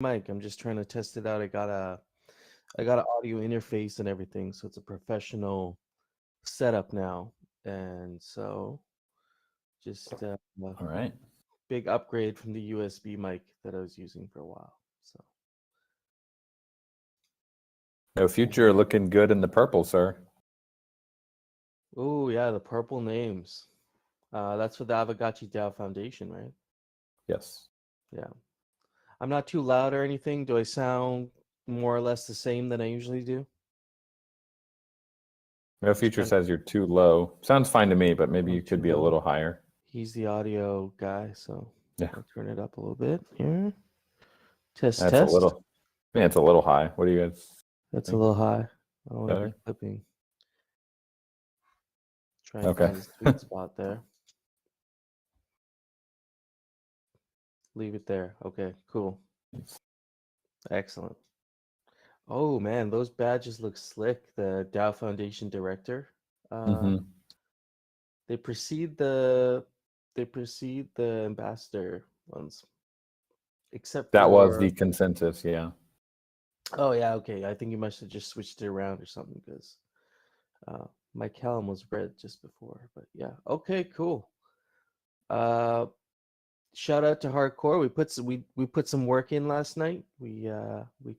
mic. I'm just trying to test it out. I got an audio interface and everything, so it's a professional setup now. And so just All right. big upgrade from the USB mic that I was using for a while. So No future looking good in the purple, sir. oh yeah, the purple names. That's for the Aavegotchi DAO Foundation, right? Yes. Yeah. I'm not too loud or anything. Do I sound more or less the same than I usually do? No Just future trying says you're too low. Sounds fine to me, but maybe I'm you could too be a low. little higher. He's the audio guy, so Yeah. I'll turn it up a little bit here. Test, That's a test. little. Yeah, it's a little high. What do you guys That's a think? little high. I don't want to be Better? clipping. Try and Okay. find the sweet spot there. Leave it there. Okay, cool. Excellent. Oh man, those badges look slick. The Dow Foundation director. Uh, Mm-hmm. they precede the ambassador ones, except That was the for consensus. Yeah. oh yeah, okay. I think you must have just switched it around or something because uh, my Callum was red just before. But yeah, okay, cool. Uh, Shout out to Hardcore. We put some work in last night. We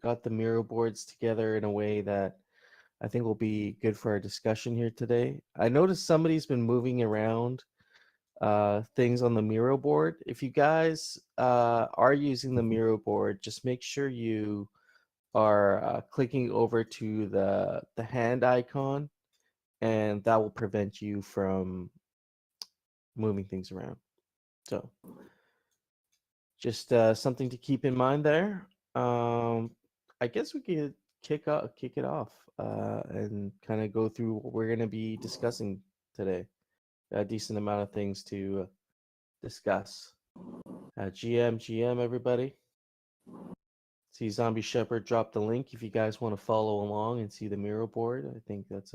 got the Miro boards together in a way that I think will be good for our discussion here today. I noticed somebody's been moving around things on the Miro board. If you guys are using the Miro board, just make sure you are clicking over to the hand icon, and that will prevent you from moving things around. So just something to keep in mind there. I guess we could kick it off and kind of go through what we're going to be discussing today. A decent amount of things to discuss. GM, everybody. See Zombie Shepherd drop the link if you guys want to follow along and see the Miro board. I think that's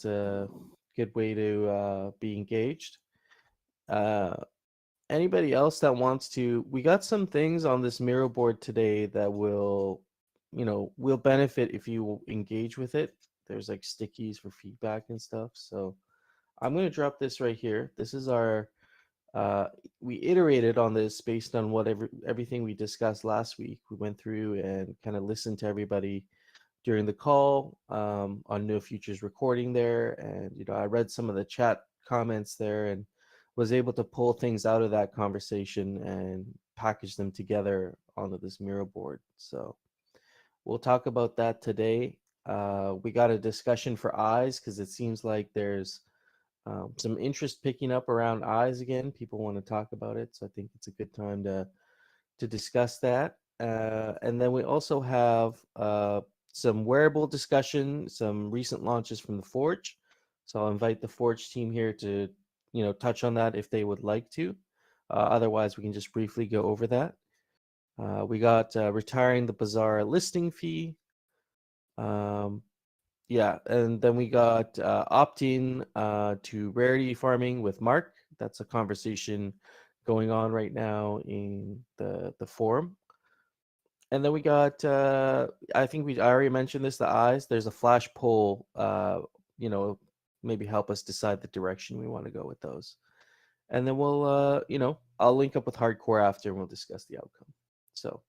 a good way to be engaged. Uh, Anybody else that wants to, we got some things on this Miro board today that will benefit if you engage with it. There's like stickies for feedback and stuff. So I'm going to drop this right here. This is our we iterated on this based on everything we discussed last week. We went through and kind of listened to everybody during the call on No Futures recording there, and I read some of the chat comments there and was able to pull things out of that conversation and package them together onto this Miro board. So we'll talk about that today. We got a discussion for eyes because it seems like there's some interest picking up around eyes again. People want to talk about it, so I think it's a good time to discuss that. And then we also have some wearable discussion, some recent launches from the Forge. So I'll invite the Forge team here to touch on that if they would like to. Otherwise, we can just briefly go over that. We got retiring the Bazaar listing fee. Yeah, and then we got opting to rarity farming with Mark. That's a conversation going on right now in the forum. And then we got I think I already mentioned this, the eyes. There's a flash poll, maybe help us decide the direction we want to go with those. And then I'll link up with Hardcore after and we'll discuss the outcome. So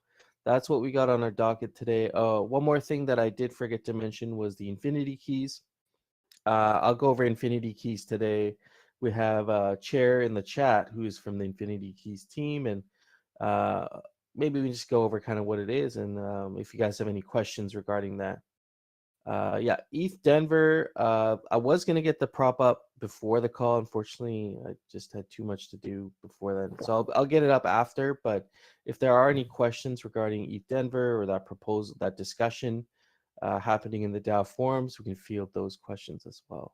that's what we got on our docket today. One more thing that I did forget to mention was the Infinity Keys. I'll go over Infinity Keys today. We have a chair in the chat who is from the Infinity Keys team, and uh, maybe we just go over kind of what it is, and if you guys have any questions regarding that. Yeah, ETH Denver. I was gonna get the prop up before the call. Unfortunately, I just had too much to do before then, so I'll get it up after. But if there are any questions regarding ETH Denver or that proposal, that discussion happening in the DAO forums, we can field those questions as well.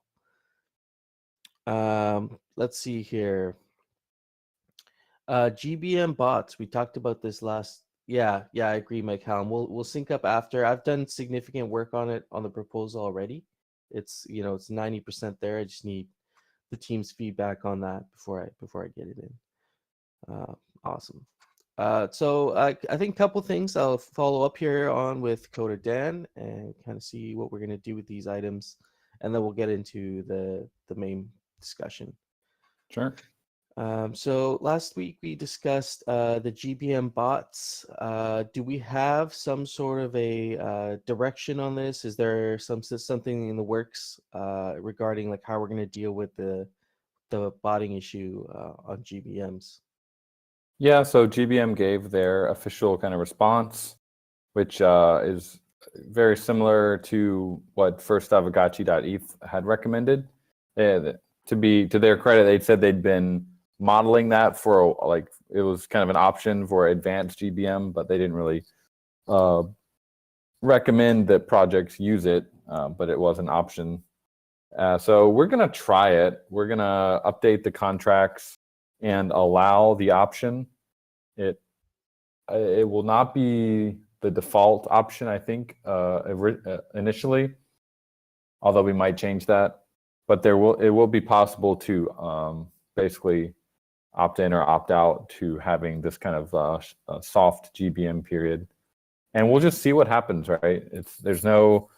Let's see here. GBM bots. We talked about this last. Yeah, I agree, Mike Hallam. We'll sync up after. I've done significant work on it on the proposal already. It's 90% there. I just need the team's feedback on that before I get it in. Awesome. So I think a couple things I'll follow up here on with Coder Dan and kind of see what we're going to do with these items, and then we'll get into the main discussion. Sure. So last week we discussed the GBM bots. Do we have some sort of a direction on this? Is there something in the works regarding like how we're going to deal with the botting issue on GBMs? Yeah, so GBM gave their official kind of response, which is very similar to what first Aavegotchi.eth had recommended. To their credit, they said they'd been modeling that for like it was kind of an option for advanced GBM, but they didn't really recommend that projects use it, but it was an option. So we're gonna try it. We're gonna update the contracts and allow the option. It will not be the default option, I think, initially, although we might change that. But it will be possible to basically opt in or opt out to having this kind of soft GBM period, and we'll just see what happens. Right? There's no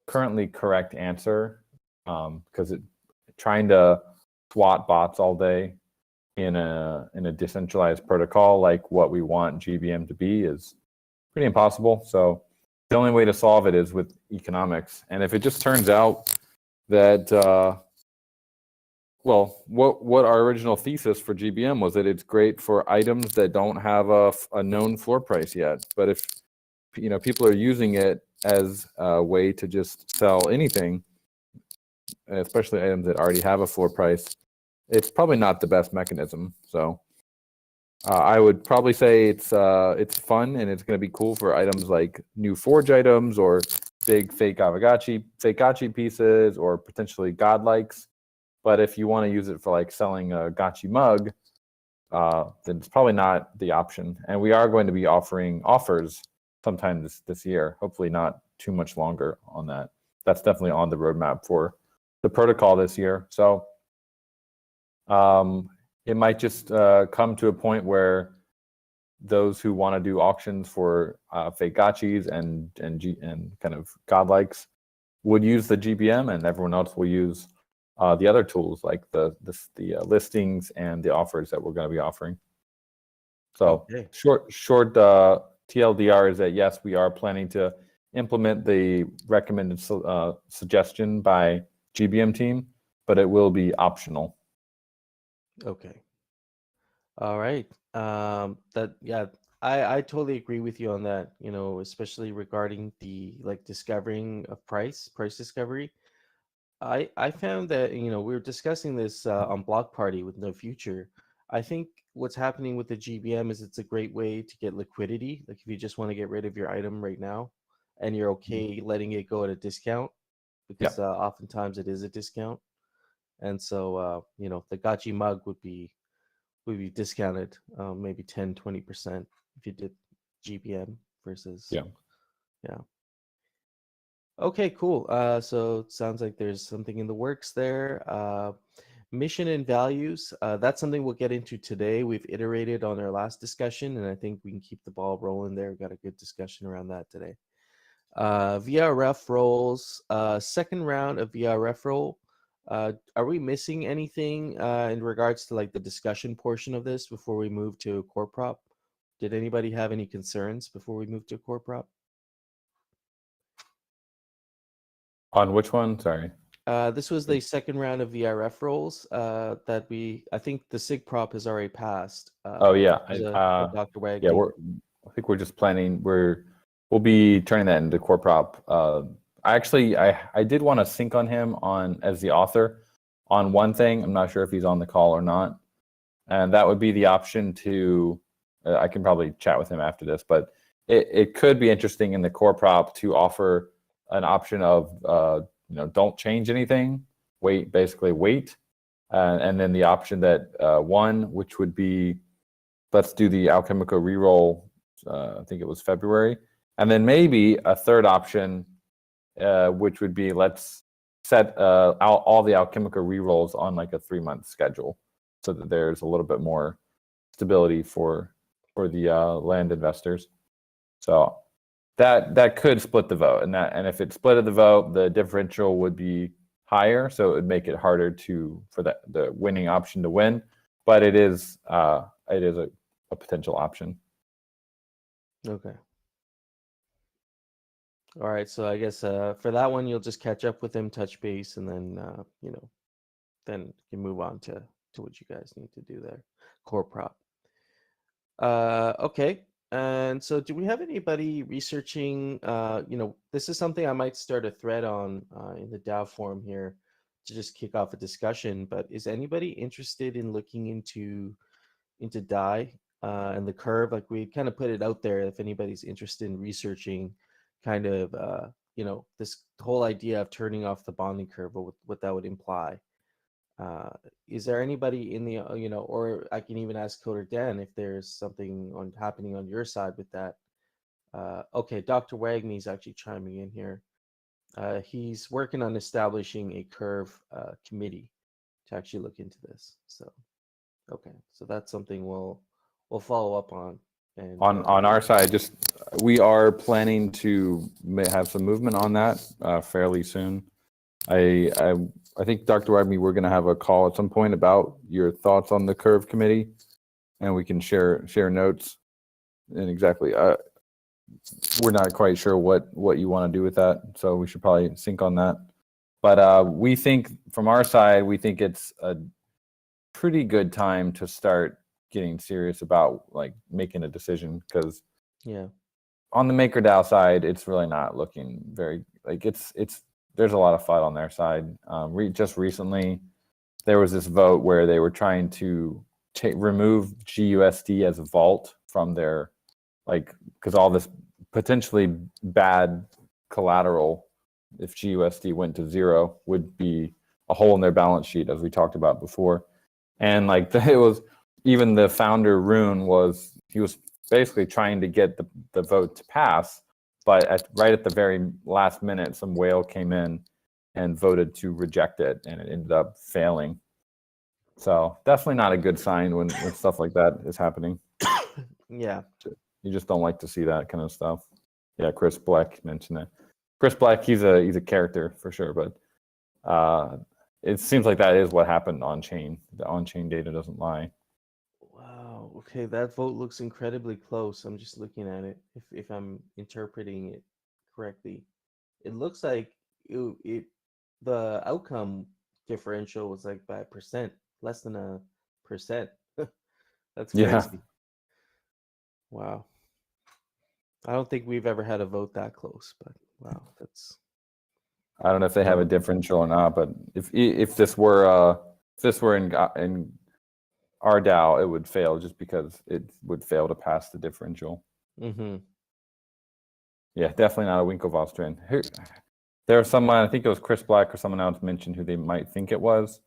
currently correct answer because trying to swat bots all day in a decentralized protocol like what we want GBM to be is pretty impossible. So the only way to solve it is with economics. And if it just turns out that what our original thesis for GBM was that it's great for items that don't have a known floor price yet. But if people are using it as a way to just sell anything, especially items that already have a floor price, it's probably not the best mechanism. So I would probably say it's fun and it's going to be cool for items like new Forge items or big fake Aavegotchi pieces or potentially godlikes. But if you want to use it for like selling a gotchi mug, then it's probably not the option. And we are going to be offering offers sometime this year, hopefully not too much longer on that. That's definitely on the roadmap for the protocol this year. So it might just come to a point where those who want to do auctions for fake gotchis and kind of godlikes would use the GBM, and everyone else will use the other tools like the listings and the offers that we're going to be offering. So Okay. short TLDR is that yes, we are planning to implement the recommended suggestion by GBM team, but it will be optional. Okay. All right. I totally agree with you on that, especially regarding the like discovering of price discovery. I found that, we were discussing this on Block Party with No Future. I think what's happening with the GBM is it's a great way to get liquidity. Like if you just want to get rid of your item right now and you're okay letting it go at a discount because oftentimes it is a discount. And so, the gotchi mug would be discounted maybe 10-20% if you did GBM versus Yeah. Okay, cool. So it sounds like there's something in the works there. Mission and values, that's something we'll get into today. We've iterated on our last discussion, and I think we can keep the ball rolling there. Got a good discussion around that today. VRF roles, second round of VRF role. Are we missing anything in regards to like the discussion portion of this before we move to core prop? Did anybody have any concerns before we move to core prop? On which one? Sorry. This was the second round of VRF roles that I think the SIG prop has already passed. Oh yeah, Dr. Wagner. yeah. I think we're just planning. We'll be turning that into core prop. I did want to sync on him as the author on one thing. I'm not sure if he's on the call or not, and that would be the option to. I can probably chat with him after this, but it could be interesting in the core prop to offer an option of don't change anything, wait, and then the option that one, which would be let's do the Alchemico reroll. I think it was February, and then maybe a third option, which would be let's set all the Alchemico rerolls on like a 3-month schedule, so that there's a little bit more stability for for the land investors. So that could split the vote, and if it split the vote, the differential would be higher, so it would make it harder for the winning option to win. But it is a potential option. Okay. All right, so I guess for that one, you'll just catch up with him, touch base, and then then you move on to what you guys need to do there. Core prop. Okay. And so do we have anybody researching, this is something I might start a thread on in the DAO forum here to just kick off a discussion, but is anybody interested in looking into DAI and the curve? Like, we kind of put it out there if anybody's interested in researching kind of, this whole idea of turning off the bonding curve, what that would imply. Is there anybody in the or I can even ask Coder Dan if there's something happening on your side with that. Okay, Dr. Wagme is actually chiming in here. He's working on establishing a curve committee to actually look into this. So okay, so that's something we'll follow up on. And on our side, we are planning to have some movement on that fairly soon. I think, Dr. Wagme, we're going to have a call at some point about your thoughts on the curve committee, and we can share notes. And exactly, we're not quite sure what you want to do with that, so we should probably sync on that. But we think, from our side, we think it's a pretty good time to start getting serious about like making a decision, because on the MakerDAO side, it's really not looking very like there's a lot of FUD on their side. Just recently, there was this vote where they were trying to remove GUSD as a vault from their, because all this potentially bad collateral, if GUSD went to zero, would be a hole in their balance sheet, as we talked about before. And it was, even the founder, Rune, he was basically trying to get the vote to pass, but right at the very last minute, some whale came in and voted to reject it, and it ended up failing. So definitely not a good sign when stuff like that is happening. Yeah. You just don't like to see that kind of stuff. Yeah, Chris Black mentioned it. Chris Black, he's a character for sure, but it seems like that is what happened on chain. The on-chain data doesn't lie. Wow. Okay, that vote looks incredibly close. I'm just looking at it. If I'm interpreting it correctly, it looks like the outcome differential was like by a percent, less than a percent. That's crazy. Yeah. Wow. I don't think we've ever had a vote that close, but wow, that's. I don't know if they have a differential or not, but if this were in our DAO, it would fail just because it would fail to pass the differential. Mm-hmm. Yeah, definitely not a Winklevoss trend. There was someone, I think it was Chris Black or someone else mentioned who they might think it was.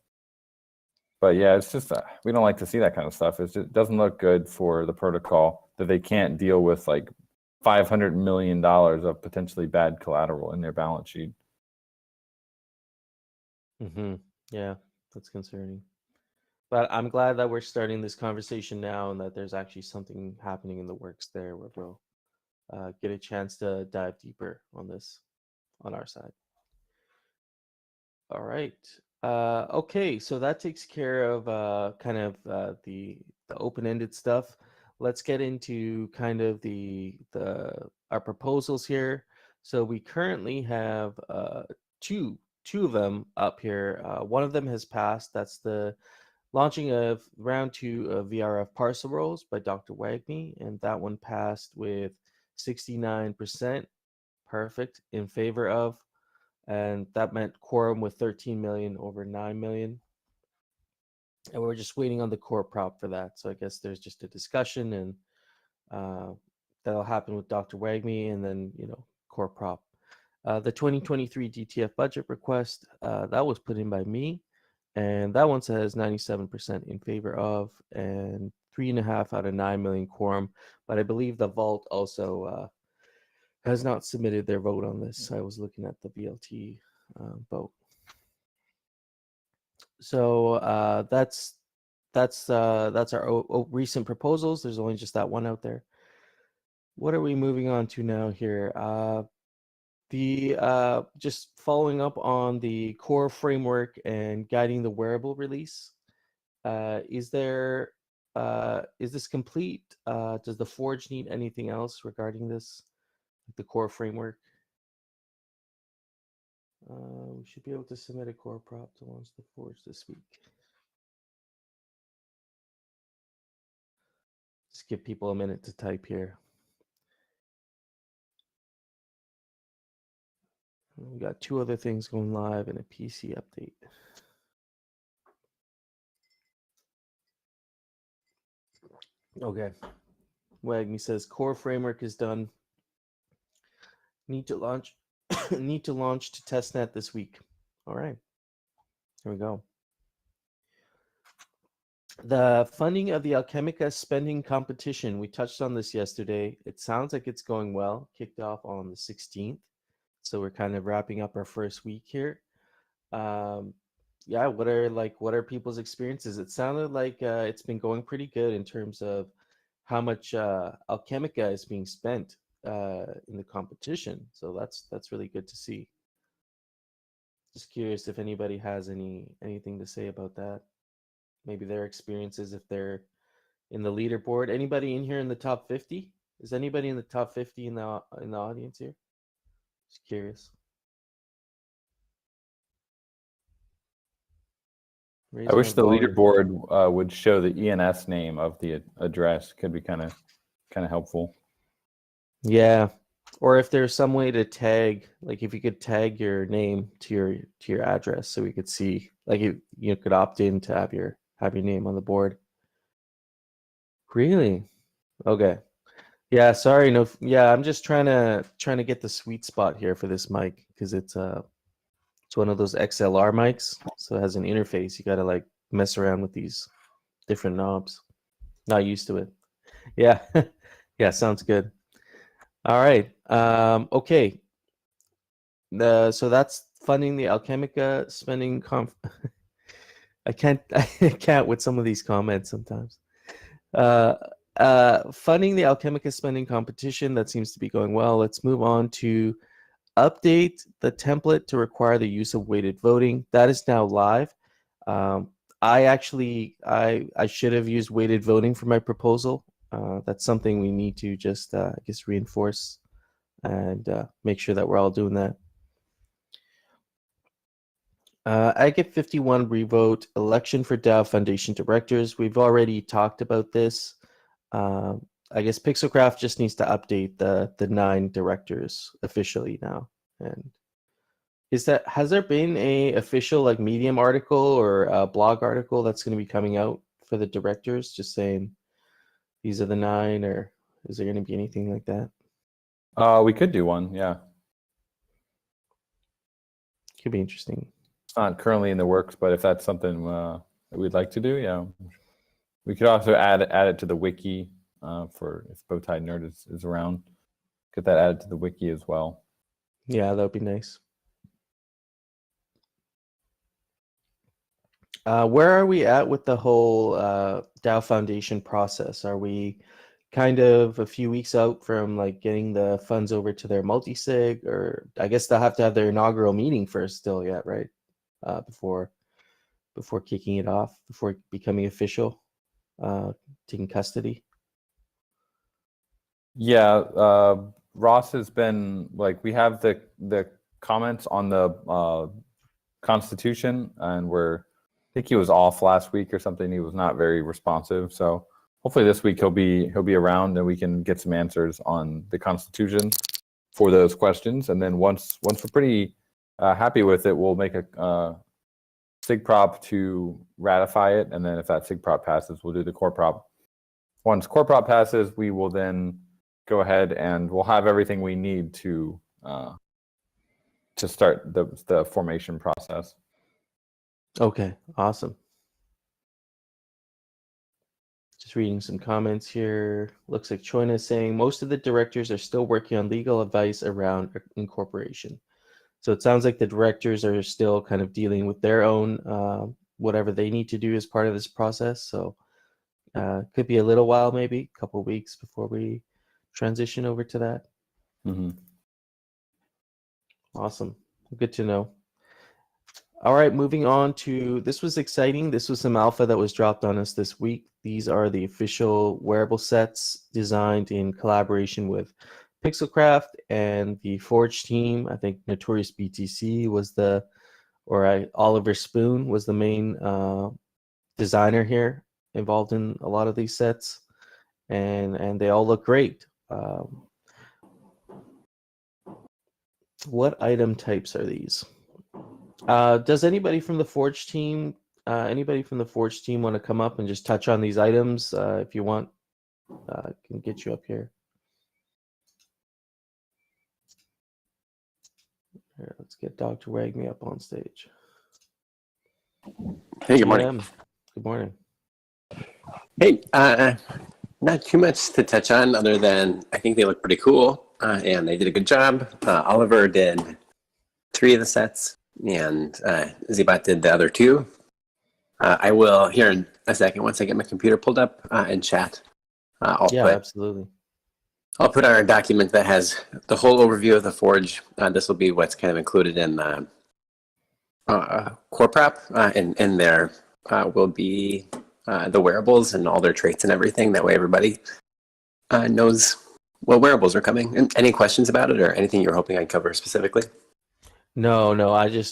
But yeah, it's just we don't like to see that kind of stuff. It doesn't look good for the protocol that they can't deal with like $500 million of potentially bad collateral in their balance sheet. Mm-hmm. Yeah, that's concerning. But I'm glad that we're starting this conversation now, and that there's actually something happening in the works there where we'll get a chance to dive deeper on this on our side. All right. Okay, so that takes care of kind of the open-ended stuff. Let's get into kind of our proposals here. So we currently have two of them up here. One of them has passed. That's the launching of round 2 of VRF parcel rolls by Dr. Wagme, and that one passed with 69%. Perfect, in favor of. And that meant quorum with 13 million over 9 million. And we're just waiting on the core prop for that. So I guess there's just a discussion, and that'll happen with Dr. Wagme, and then, core prop. The 2023 DTF budget request, that was put in by me, and that one says 97% in favor of, and 3.5 out of 9 million quorum. But I believe the vault also has not submitted their vote on this. I was looking at the VLT vote. So that's that's our recent proposals. There's only just that one out there. What are we moving on to now here? Just following up on the core framework and guiding the wearable release. Is this complete? Does the Forge need anything else regarding this, the core framework? We should be able to submit a core prop to launch the Forge this week. Just give people a minute to type here. We got 2 other things going live and a PC update. Okay. Wagme says core framework is done. Need to launch need to launch to testnet this week. All right. Here we go. The funding of the Alchemica spending competition. We touched on this yesterday. It sounds like it's going well. Kicked off on the 16th. So we're kind of wrapping up our first week here. Yeah, what are people's experiences? It sounded like it's been going pretty good in terms of how much Alchemica is being spent in the competition. So that's really good to see. Just curious if anybody has anything to say about that. Maybe their experiences if they're in the leaderboard. Anybody in here in the top 50? Is anybody in the top 50 in the audience here? Just curious. I wish the leaderboard would show the ENS name of the address. Could be kind of helpful. Yeah, or if there's some way to tag, like if you could tag your name to your address, so we could see, like you could opt in to have your name on the board. Really? Okay. Yeah. Sorry. No. Yeah. I'm just trying to get the sweet spot here for this mic because it's one of those XLR mics, so it has an interface. You got to like mess around with these different knobs. Not used to it. Yeah. Yeah. Sounds good. All right. Okay. So that's funding the Alchemica spending I can't with some of these comments sometimes. Funding the Alchemica spending competition, that seems to be going well. Let's move on to update the template to require the use of weighted voting. That is now live. I should have used weighted voting for my proposal. That's something we need to just I guess reinforce and make sure that we're all doing that. I get 51 revote election for DAO Foundation directors. We've already talked about this. I guess Pixelcraft just needs to update the 9 directors officially now. And has there been a official like Medium article or a blog article that's going to be coming out for the directors, just saying these are the 9, or is there going to be anything like that? We could do one, yeah. Could be interesting. It's not currently in the works, but if that's something that we'd like to do, yeah. We could also add it to the wiki for if Bowtie Nerd is around. Get that added to the wiki as well. Yeah, that would be nice. Where are we at with the whole DAO Foundation process? Are we kind of a few weeks out from like getting the funds over to their multi-sig, or I guess they'll have to have their inaugural meeting first still yet, right? Before kicking it off, before becoming official, taking custody. Yeah, Ross has been like, we have the comments on the Constitution, and I think he was off last week or something. He was not very responsive. So hopefully this week he'll be around and we can get some answers on the Constitution for those questions. And then once we're pretty happy with it, we'll make a sig prop to ratify it. And then if that sig prop passes, we'll do the core prop. Once core prop passes, we will then go ahead and we'll have everything we need to start the formation process. Okay, awesome. Just reading some comments here. Looks like Choina is saying most of the directors are still working on legal advice around incorporation. So it sounds like the directors are still kind of dealing with their own whatever they need to do as part of this process. So could be a little while, maybe a couple weeks before we transition over to that. Mm-hmm. Awesome. Good to know. All right, moving on to, this was exciting. This was some alpha that was dropped on us this week. These are the official wearable sets designed in collaboration with Pixelcraft and the Forge team. I think Notorious BTC was Oliver Spoon was the main designer here, involved in a lot of these sets, and they all look great. What item types are these? Does anybody from the Forge team want to come up and just touch on these items? If you want, I can get you up here. Here, let's get Dr. Wagme up on stage. Hey, good morning. Good morning. Hey, not too much to touch on other than I think they look pretty cool, and they did a good job. Oliver did 3 of the sets, and Zbot did the other 2. I will, here in a second, once I get my computer pulled up and chat, absolutely. I'll put our document that has the whole overview of the Forge. This will be what's kind of included in the core prop, and there will be the wearables and all their traits and everything. That way everybody knows what wearables are coming. And any questions about it or anything you're hoping I'd cover specifically? No,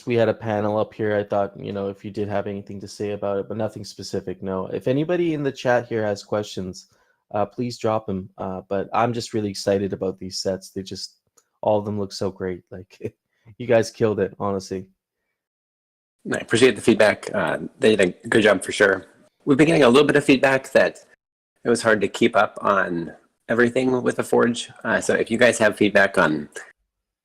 we had a panel up here. I thought, if you did have anything to say about it, but nothing specific, no. If anybody in the chat here has questions, please drop them. But I'm just really excited about these sets. All of them look so great. Like, you guys killed it, honestly. I appreciate the feedback. They did a good job for sure. We've been getting a little bit of feedback that it was hard to keep up on everything with the Forge. So if you guys have feedback on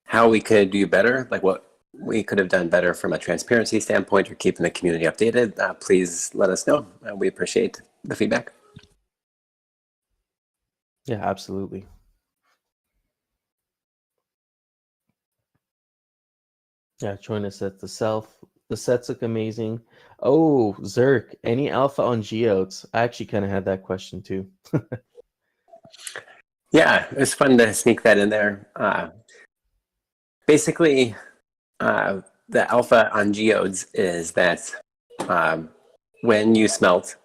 how we could do better, like what we could have done better from a transparency standpoint or keeping the community updated, please let us know. We appreciate the feedback. Yeah, absolutely. Yeah, join us at the sets look amazing. Oh, Zerk, any alpha on geodes? I actually kind of had that question too. Yeah, it was fun to sneak that in there. Basically, the alpha on geodes is that when you smelt,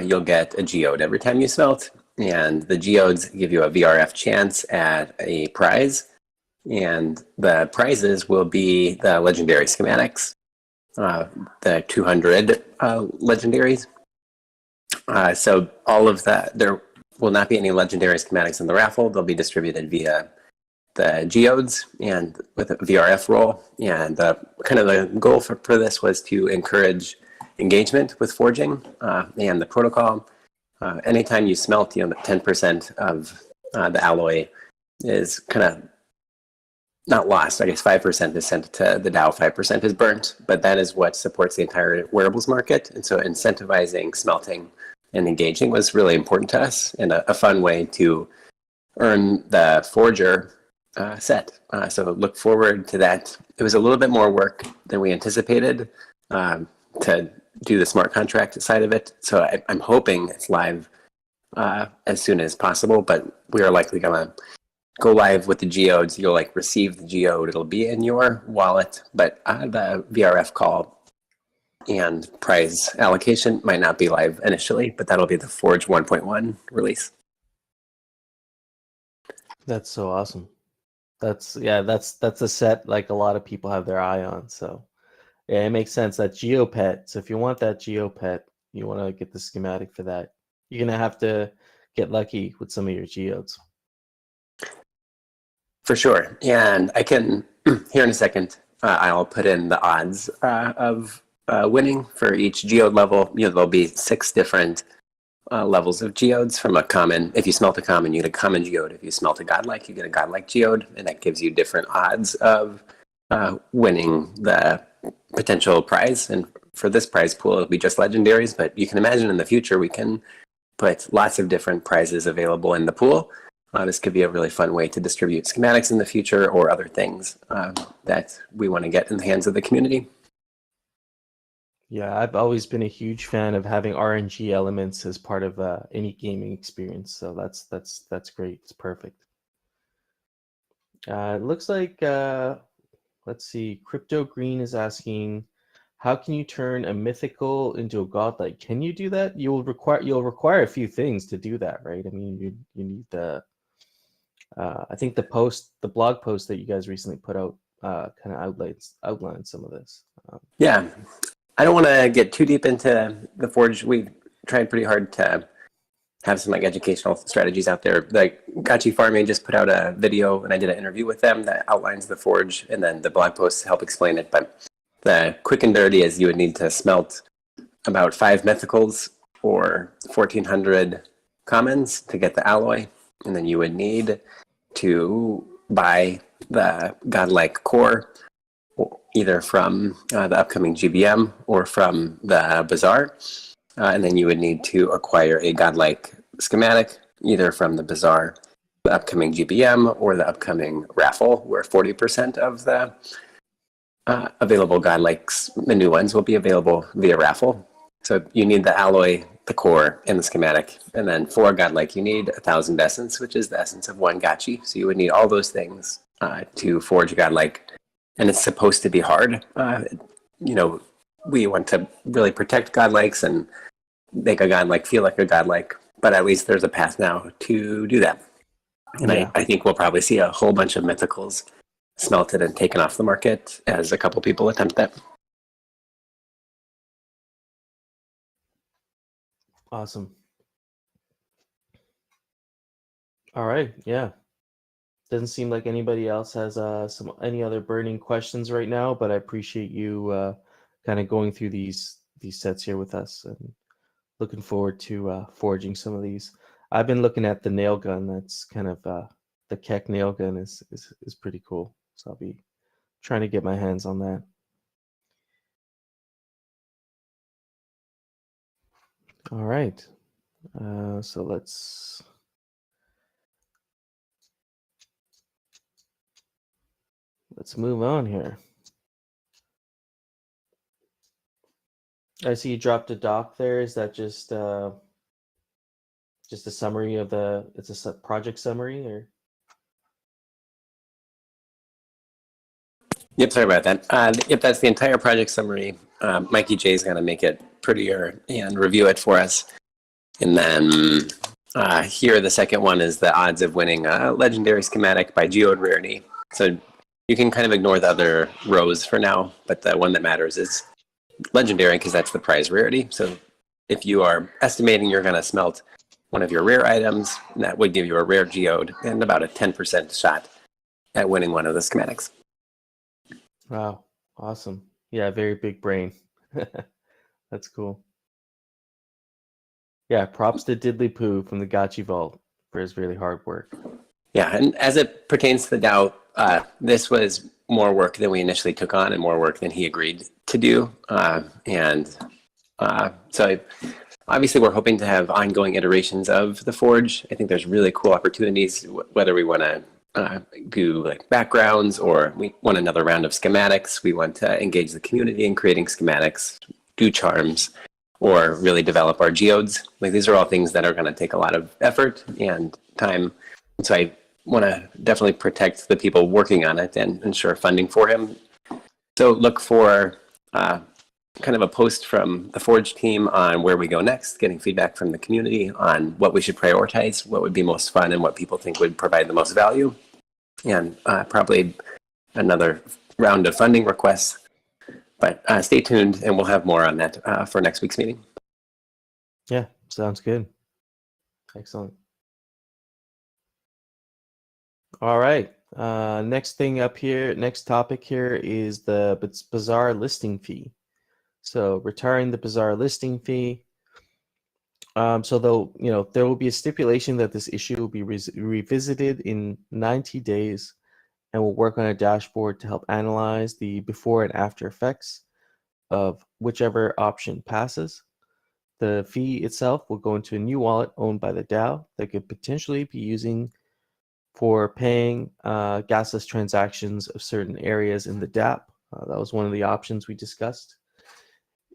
you'll get a geode every time you smelt, and the geodes give you a VRF chance at a prize, and the prizes will be the legendary schematics, the 200 legendaries. So all of that, there will not be any legendary schematics in the raffle. They'll be distributed via the geodes and with a VRF roll. And kind of the goal for this was to encourage engagement with forging and the protocol. Anytime you smelt, 10% of the alloy is kind of not lost. I guess 5% is sent to the DAO, 5% is burnt, but that is what supports the entire wearables market. And so incentivizing smelting and engaging was really important to us, and a fun way to earn the forger set. So look forward to that. It was a little bit more work than we anticipated to do the smart contract side of it. So I'm hoping it's live as soon as possible, but we are likely going to go live with the geodes. You'll receive the geode. It'll be in your wallet, but the VRF call and prize allocation might not be live initially, but that'll be the Forge 1.1 release. That's so awesome. That's a set like a lot of people have their eye on. So yeah, it makes sense. That Geopet. So if you want that Geopet, you want to get the schematic for that. You're gonna have to get lucky with some of your geodes. For sure. And I can, here in a second, I'll put in the odds of winning for each geode level. There'll be 6 different levels of geodes from a common. If you smelt a common, you get a common geode. If you smelt a godlike, you get a godlike geode. And that gives you different odds of winning the potential prize. And for this prize pool, it'll be just legendaries. But you can imagine in the future, we can put lots of different prizes available in the pool. This could be a really fun way to distribute schematics in the future or other things that we want to get in the hands of the community. Yeah, I've always been a huge fan of having RNG elements as part of any gaming experience. So that's great. It's perfect. It looks like let's see. Crypto Green is asking, how can you turn a mythical into a godlike? Can you do that? You'll require a few things to do that, right? I mean, you need the I think the blog post that you guys recently put out kind of outlines some of this. Yeah, I don't want to get too deep into the Forge. We've tried pretty hard to have some like educational strategies out there. Like Gotchi Farming just put out a video, and I did an interview with them that outlines the Forge, and then the blog posts help explain it. But the quick and dirty is you would need to smelt about 5 mythicals or 1,400 commons to get the alloy, and then you would need to buy the godlike core either from the upcoming GBM or from the bazaar. And then you would need to acquire a godlike schematic either from the bazaar, the upcoming GBM, or the upcoming raffle, where 40% of the available godlikes, the new ones, will be available via raffle. So you need the alloy, the core, and the schematic. And then for godlike, you need 1,000 essence, which is the essence of 1 Gotchi. So you would need all those things to forge godlike. And it's supposed to be hard. We want to really protect godlikes and make a godlike feel like a godlike. But at least there's a path now to do that. And yeah. I think we'll probably see a whole bunch of mythicals smelted and taken off the market as a couple people attempt that. Awesome. All right. Yeah. Doesn't seem like anybody else has any other burning questions right now, but I appreciate you kind of going through these sets here with us, and looking forward to forging some of these. I've been looking at the nail gun. That's kind of the Keck nail gun is pretty cool. So I'll be trying to get my hands on that. All right. So let's move on here. I see you dropped a doc there. Is that just a summary of it's a project summary, or? Yep, sorry about that. Yep, that's the entire project summary. Mikey J is going to make it prettier and review it for us. And then here, the second one is the odds of winning a legendary schematic by geode rarity. So you can kind of ignore the other rows for now, but the one that matters is legendary because that's the prize rarity. So if you are estimating you're going to smelt one of your rare items, that would give you a rare geode and about a 10% shot at winning one of the schematics. Wow, awesome. Yeah, very big brain. That's cool. Yeah, props to Diddly Poo from the Gotchi Vault for his really hard work. Yeah, and as it pertains to the DAO, this was more work than we initially took on and more work than he agreed to do. So obviously we're hoping to have ongoing iterations of the Forge. I think there's really cool opportunities, whether we want to do like backgrounds or we want another round of schematics. We want to engage the community in creating schematics, do charms, or really develop our geodes. Like these are all things that are going to take a lot of effort and time. And so I want to definitely protect the people working on it and ensure funding for him. So look for kind of a post from the Forge team on where we go next, getting feedback from the community on what we should prioritize, what would be most fun, and what people think would provide the most value. And probably another round of funding requests. But stay tuned, and we'll have more on that for next week's meeting. Yeah, sounds good. Excellent. All right. Next topic here is the bazaar listing fee. So retiring the bazaar listing fee. So there will be a stipulation that this issue will be revisited in 90 days, and we'll work on a dashboard to help analyze the before and after effects of whichever option passes. The fee itself will go into a new wallet owned by the DAO that could potentially be using for paying gasless transactions of certain areas in the DApp. That was one of the options we discussed.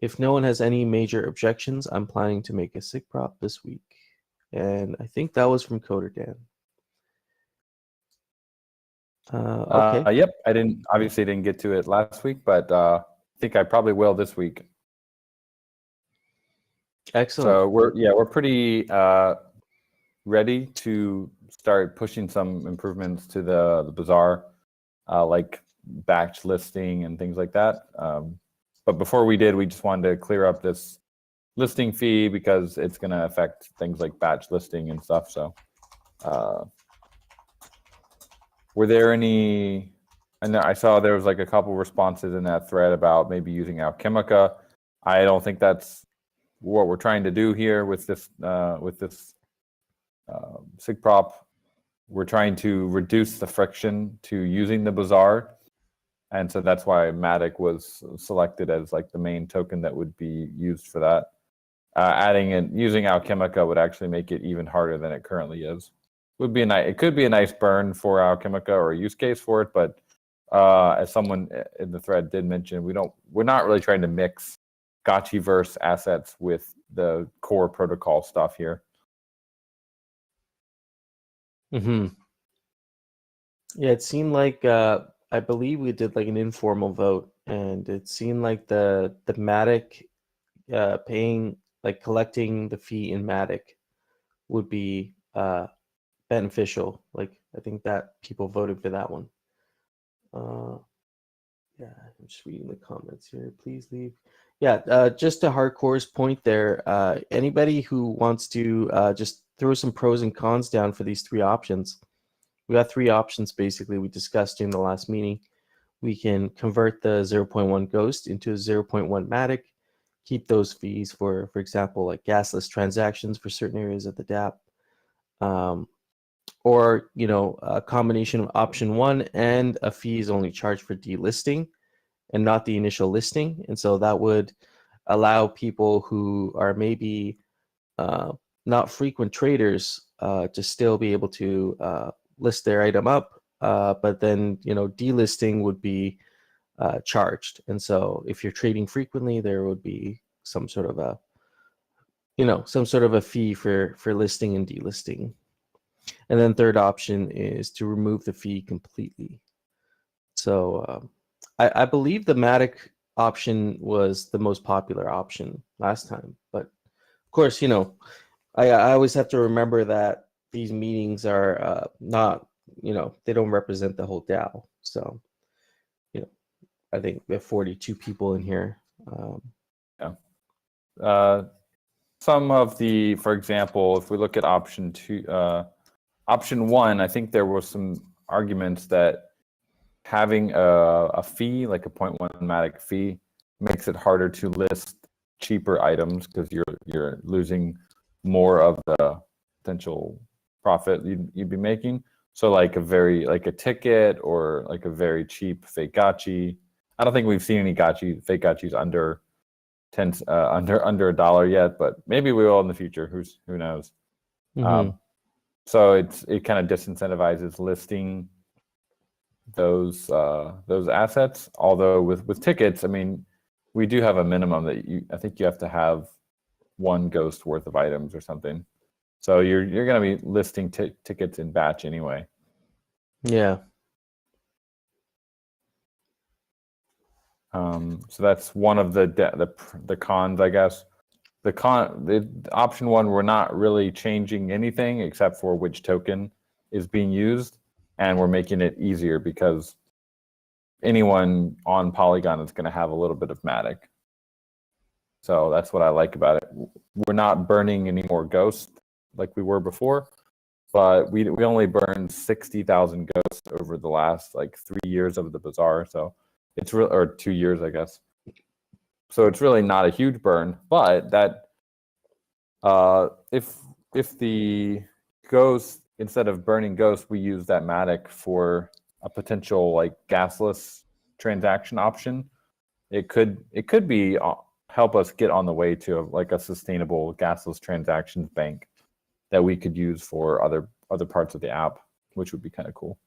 If no one has any major objections, I'm planning to make a SIG prop this week. And I think that was from Coder Dan. Okay. Yep, I obviously didn't get to it last week, but I think I probably will this week. Excellent. So we're pretty ready to start pushing some improvements to the bazaar, like batch listing and things like that. But before we did, we just wanted to clear up this listing fee because it's going to affect things like batch listing and stuff. So were there any? I saw there was like a couple responses in that thread about maybe using Alchemica. I don't think that's what we're trying to do here with this SIG prop. We're trying to reduce the friction to using the bazaar, and so that's why Matic was selected as like the main token that would be used for that. Adding and using Alchemica would actually make it even harder than it currently is. It could be a nice burn for Alchemica or a use case for it, but as someone in the thread did mention, we're not really trying to mix Gotchiverse assets with the core protocol stuff here. Yeah, it seemed like I believe we did like an informal vote, and it seemed like the Matic paying, like collecting the fee in Matic would be beneficial. Like I think that people voted for that one. Yeah, I'm just reading the comments here. Please leave. Yeah, just to Hardcore's point there, anybody who wants to just throw some pros and cons down for these three options. We got three options basically we discussed during the last meeting. We can convert the 0.1 Ghost into a 0.1 Matic, keep those fees for example, like gasless transactions for certain areas of the DApp. Or, a combination of option one and a fee is only charged for delisting and not the initial listing. And so that would allow people who are maybe not frequent traders to still be able to list their item up, but then delisting would be charged. And so if you're trading frequently, there would be some sort of a fee for listing and delisting. And then third option is to remove the fee completely. So I believe the Matic option was the most popular option last time, but of course, I always have to remember that these meetings are not, they don't represent the whole DAO. So, I think we have 42 people in here. Some of the, for example, if we look at option one, I think there were some arguments that having a fee, like a 0.1 Matic fee, makes it harder to list cheaper items because you're losing more of the potential profit you'd be making. So like a ticket or like a very cheap fake Gotchi. I don't think we've seen any fake Gotchis under $1 yet, but maybe we will in the future. Who knows? So it kind of disincentivizes listing those assets. Although with tickets, I mean, we do have a minimum that I think you have to have one ghost worth of items or something. So you're going to be listing tickets in batch anyway. Yeah. So that's one of the cons, I guess. The option one, we're not really changing anything except for which token is being used, and we're making it easier because anyone on Polygon is going to have a little bit of Matic. So that's what I like about it. We're not burning any more ghosts like we were before, but we only burned 60,000 ghosts over the last 3 years of the bazaar. So it's or 2 years, I guess. So it's really not a huge burn, but that if the ghost, instead of burning ghosts, we use that Matic for a potential gasless transaction option, it could be help us get on the way to a sustainable gasless transactions bank that we could use for other parts of the app, which would be kind of cool.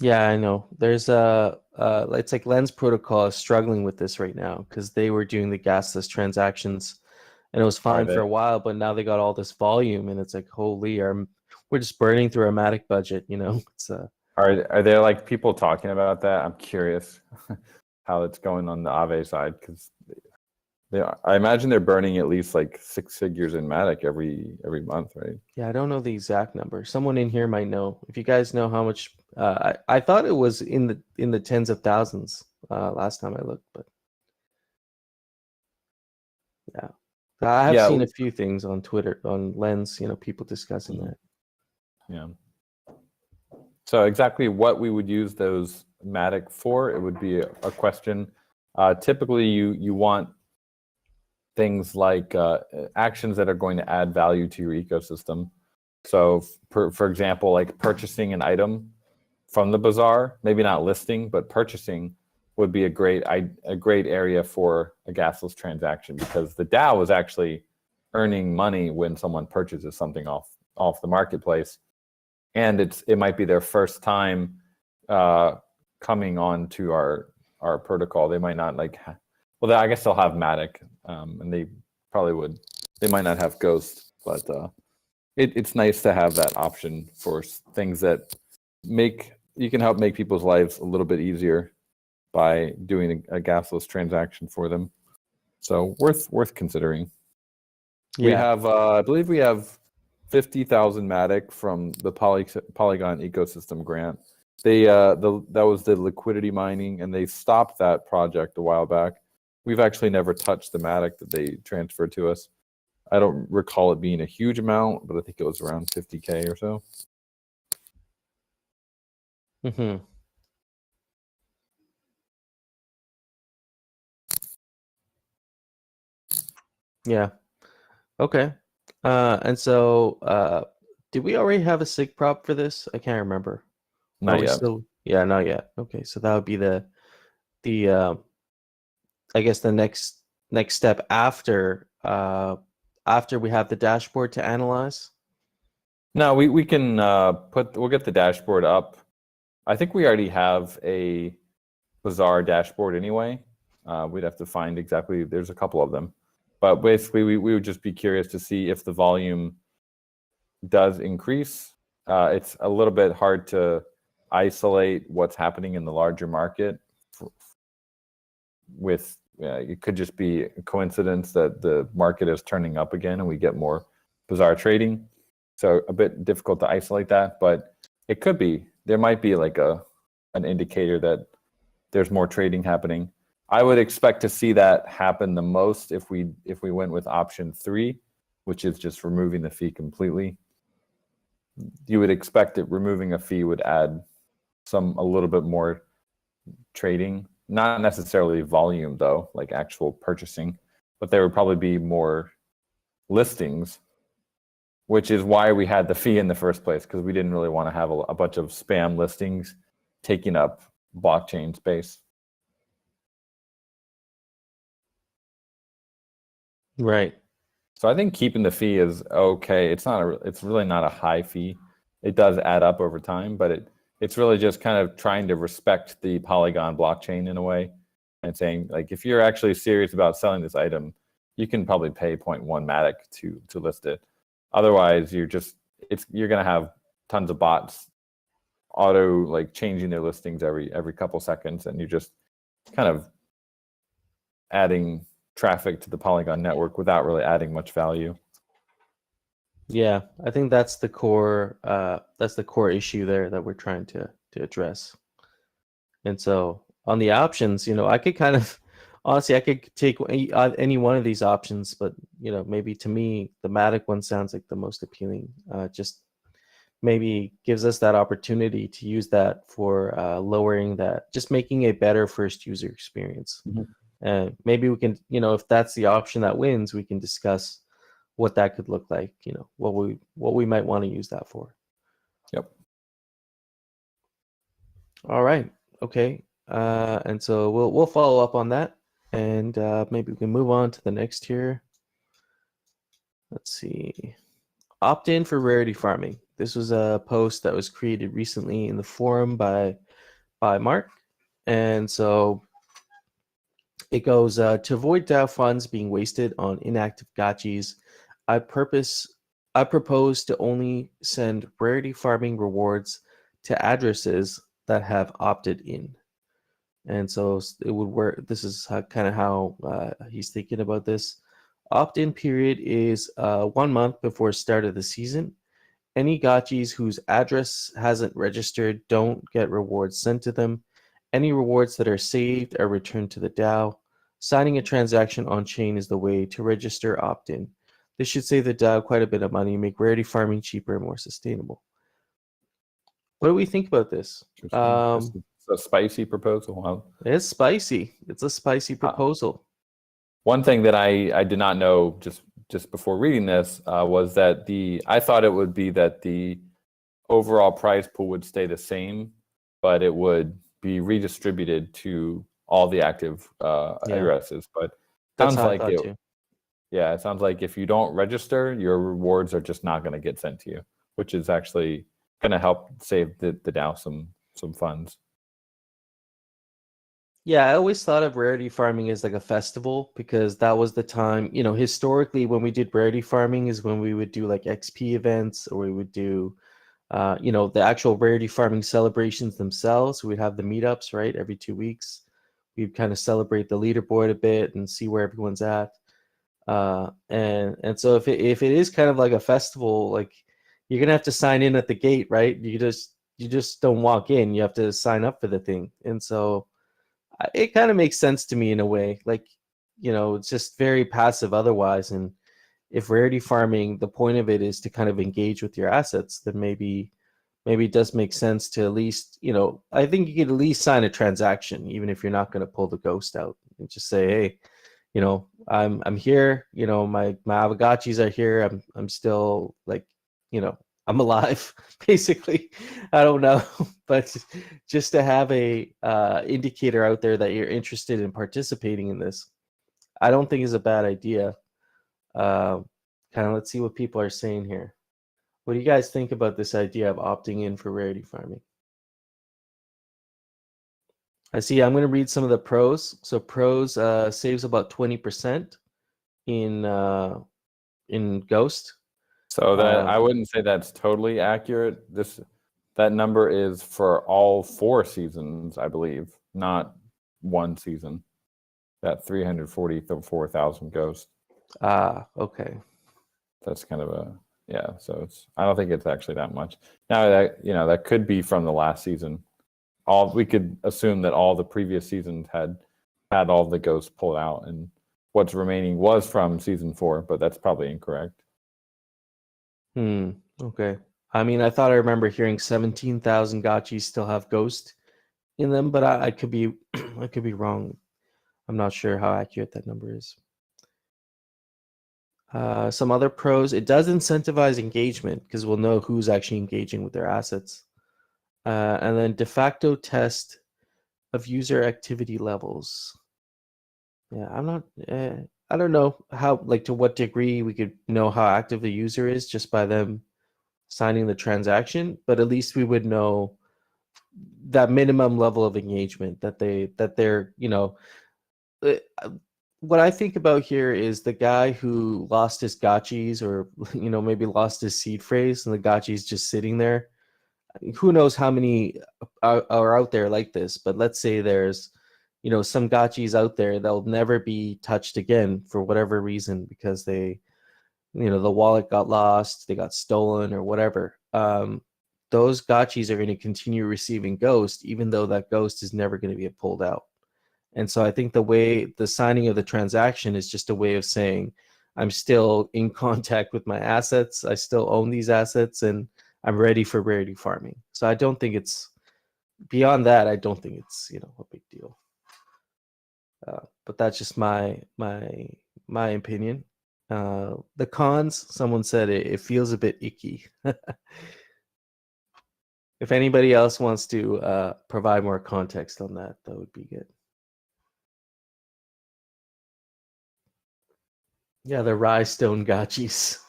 Yeah, I know. There's it's like Lens Protocol is struggling with this right now because they were doing the gasless transactions and it was Are fine for they? a while, but now they got all this volume and it's like, holy, we're just burning through our Matic budget, you know? It's Are there like people talking about that? I'm curious how it's going on the Aave side because I imagine they're burning at least like 6 figures in Matic every month, right? yeah, I don't know the exact number. Someone in here might know. If you guys know how much, I thought it was in the tens of thousands last time I looked, but yeah, I have Yeah, seen a few things on Twitter on Lens, you know, people discussing that. yeah. So exactly what we would use those Matic for, it would be a question. Typically, you want things like actions that are going to add value to your ecosystem. So, for example, like purchasing an item from the bazaar, maybe not listing, but purchasing would be a great area for a gasless transaction because the DAO is actually earning money when someone purchases something off the marketplace, and it might be their first time coming on to our protocol. They might not like. Well, I guess they'll have Matic, and they probably would. They might not have Ghost, but it's nice to have that option for things that you can help make people's lives a little bit easier by doing a gasless transaction for them. So worth considering. We Yeah, have, I believe, we have 50,000 Matic from the Polygon ecosystem grant. They that was the liquidity mining, and they stopped that project a while back. We've actually never touched the Matic that they transferred to us. I don't recall it being a huge amount, but I think it was around 50K or so. hmm yeah, okay. And so, did we already have a sig prop for this? I can't remember. Or are Not we yet. still? Yeah, not yet. Okay, so that would be the I guess the next step after we have the dashboard to analyze. No, we can we'll get the dashboard up. I think we already have a Bazaar dashboard anyway. We'd have to find exactly, there's a couple of them. But basically, we would just be curious to see if the volume does increase. It's a little bit hard to isolate what's happening in the larger market with, it could just be a coincidence that the market is turning up again and we get more Bazaar trading. So a bit difficult to isolate that, but it could be, there might be like an indicator that there's more trading happening. I would expect to see that happen the most if we went with option 3, which is just removing the fee completely. You would expect that removing a fee would add a little bit more trading, not necessarily volume though, like actual purchasing, but there would probably be more listings, which is why we had the fee in the first place, because we didn't really want to have a bunch of spam listings taking up blockchain space. Right. So I think keeping the fee is okay. It's really not a high fee. It does add up over time, but it's really just kind of trying to respect the Polygon blockchain in a way and saying, like, if you're actually serious about selling this item, you can probably pay 0.1 Matic to list it. Otherwise, you're going to have tons of bots auto like changing their listings every couple seconds, and you're just kind of adding traffic to the Polygon network without really adding much value. Yeah, I think that's the core issue there that we're trying to address. And so on the options, you know, I could kind of honestly I could take any one of these options, but you know, maybe to me the Matic one sounds like the most appealing. Just maybe gives us that opportunity to use that for lowering that, just making a better first user experience. Maybe we can, you know, if that's the option that wins, we can discuss what that could look like, you know, what we might want to use that for. Yep. All right. Okay. And so we'll follow up on that, and maybe we can move on to the next here. Let's see. Opt in for rarity farming. This was a post that was created recently in the forum by by Mark. And so it goes, to avoid DAO funds being wasted on inactive gotchis, I propose to only send rarity farming rewards to addresses that have opted in. And so it would work. This is kind of how he's thinking about this. Opt-in period is 1 month before start of the season. Any gotchis whose address hasn't registered don't get rewards sent to them. Any rewards that are saved are returned to the DAO. Signing a transaction on chain is the way to register opt-in. This should save the DAO quite a bit of money and make rarity farming cheaper and more sustainable. What do we think about this? It's a spicy proposal. It's spicy. It's a spicy proposal. One thing that I did not know just before reading this was that I thought it would be that the overall prize pool would stay the same, but it would be redistributed to all the active addresses. But That's sounds how like I thought too. Yeah, it sounds like if you don't register, your rewards are just not going to get sent to you, which is actually going to help save the DAO some funds. Yeah, I always thought of rarity farming as like a festival because that was the time, historically when we did rarity farming is when we would do like XP events, or we would do, the actual rarity farming celebrations themselves. We'd have the meetups, right? Every 2 weeks. We'd kind of celebrate the leaderboard a bit and see where everyone's at. And so if it is kind of like a festival, like you're going to have to sign in at the gate, right? You just don't walk in. You have to sign up for the thing. And so it kind of makes sense to me in a way, like, it's just very passive otherwise. And if rarity farming, the point of it is to kind of engage with your assets, then maybe it does make sense to at least, I think you could at least sign a transaction, even if you're not going to pull the ghost out, and just say, hey, I'm here, my Aavegotchis are here. I'm still like, I'm alive, basically. I don't know, but just to have a indicator out there that you're interested in participating in this, I don't think is a bad idea. Kind of let's see what people are saying here. What do you guys think about this idea of opting in for rarity farming? I see. I'm going to read some of the pros. So pros saves about 20% in Ghost. So that I wouldn't say that's totally accurate. That number is for all 4 seasons, I believe, not one season. That 344,000 Ghost. Okay. That's kind of so I don't think it's actually that much. Now that could be from the last season. We could assume that all the previous seasons had all the ghosts pulled out, and what's remaining was from season 4, but that's probably incorrect. Okay. I mean, I thought I remember hearing 17,000 gotchis still have ghost in them, but I could be I could be wrong. I'm not sure how accurate that number is. Some other pros, it does incentivize engagement because we'll know who's actually engaging with their assets. And then de facto test of user activity levels. Yeah, I don't know how, like, to what degree we could know how active the user is just by them signing the transaction, but at least we would know that minimum level of engagement that they're, what I think about here is the guy who lost his gotchis, or maybe lost his seed phrase, and the gotchi's just sitting there. Who knows how many are out there like this, but let's say there's some gotchis out there that'll never be touched again for whatever reason, because they the wallet got lost, they got stolen, or whatever. Those gotchis are going to continue receiving ghost even though that ghost is never going to be pulled out. And so I think the signing of the transaction is just a way of saying I'm still in contact with my assets, I still own these assets, and I'm ready for rarity farming. So I don't think it's beyond that. I don't think it's a big deal. But that's just my opinion. The cons, someone said it feels a bit icky. If anybody else wants to provide more context on that, that would be good. Yeah, the rhinestone gotchis.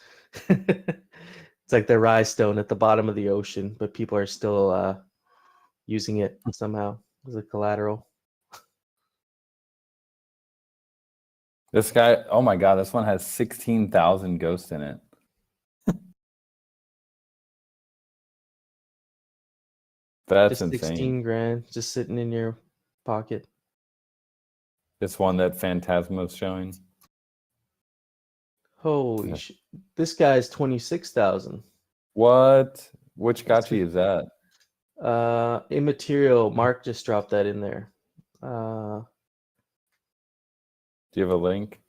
It's like the rhinestone at the bottom of the ocean, but people are still using it somehow as a collateral. This guy, oh my god, this one has 16,000 ghosts in it. That's Just insane. 16 grand just sitting in your pocket. This one that Phantasma's showing. Holy Yeah. shit. This guy's 26,000. What? Which gotchi is that? Immaterial. Mark just dropped that in there. Do you have a link?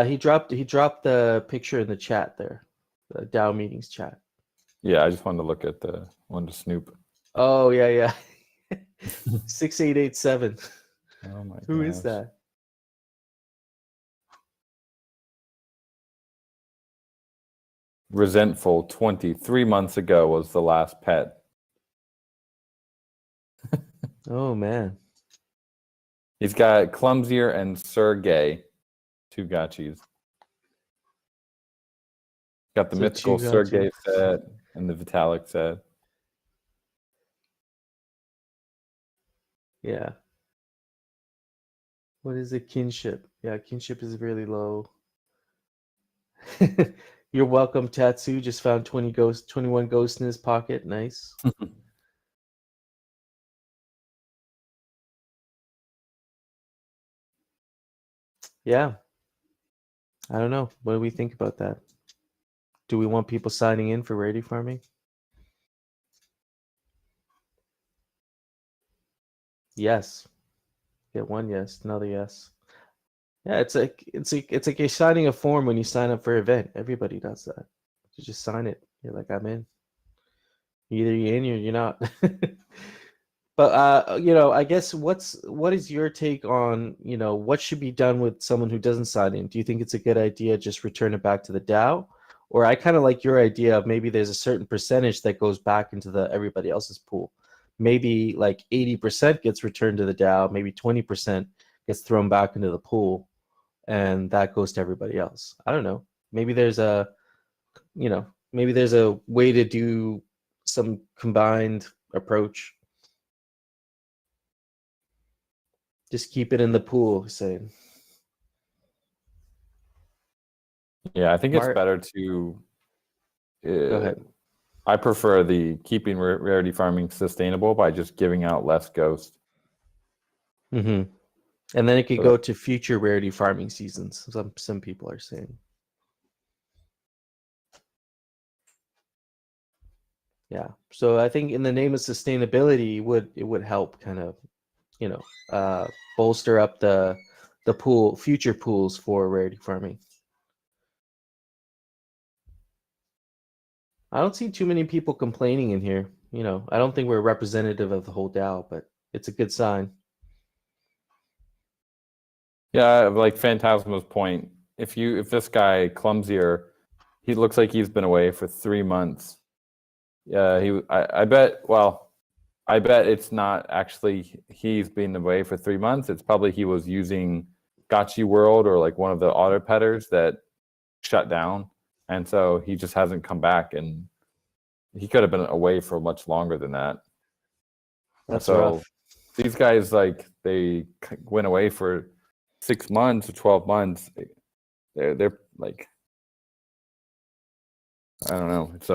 He dropped the picture in the chat there. The DAO meetings chat. Yeah, I just wanted to look at the one to snoop. Oh yeah. 6887. Oh my Who is gosh. that? Resentful 23 months ago was the last pet. Oh man. He's got Clumsier and Sergey, 2 gotchis. Got the So mythical 2 Sergey gotchi. set and the Vitalik set. Yeah. What is it? Kinship. Yeah, kinship is really low. You're welcome, Tatsu. Just found 21 ghosts in his pocket. Nice. Yeah. I don't know. What do we think about that? Do we want people signing in for rarity farming? Yes. Get one yes, another yes. Yeah, it's like you're signing a form when you sign up for an event. Everybody does that. You just sign it. You're like, I'm in. Either you're in or you're not. But I guess what is your take on, what should be done with someone who doesn't sign in? Do you think it's a good idea just return it back to the DAO? Or I kind of like your idea of maybe there's a certain percentage that goes back into the everybody else's pool. Maybe like 80% gets returned to the DAO, maybe 20% gets thrown back into the pool, and that goes to everybody else. I don't know. Maybe there's a way to do some combined approach. Just keep it in the pool, saying. Yeah, I think Mark- it's better to. Go ahead. I prefer the keeping rarity farming sustainable by just giving out less ghosts. Mm-hmm. And then it could So- go to future rarity farming seasons. Some people are saying. Yeah. So I think in the name of sustainability, it would help kind of, bolster up the future pools for rarity farming. I don't see too many people complaining in here. I don't think we're representative of the whole DAO, but it's a good sign. Yeah, like Phantasma's point. If this guy Clumsier, he looks like he's been away for 3 months. Yeah, I bet. Well, I bet it's not actually he's been away for 3 months. It's probably he was using Gotchi World or like one of the auto petters that shut down, and so he just hasn't come back. And he could have been away for much longer than that. That's so rough. These guys, like, they went away for 6 months or 12 months. They're like, I don't know. It's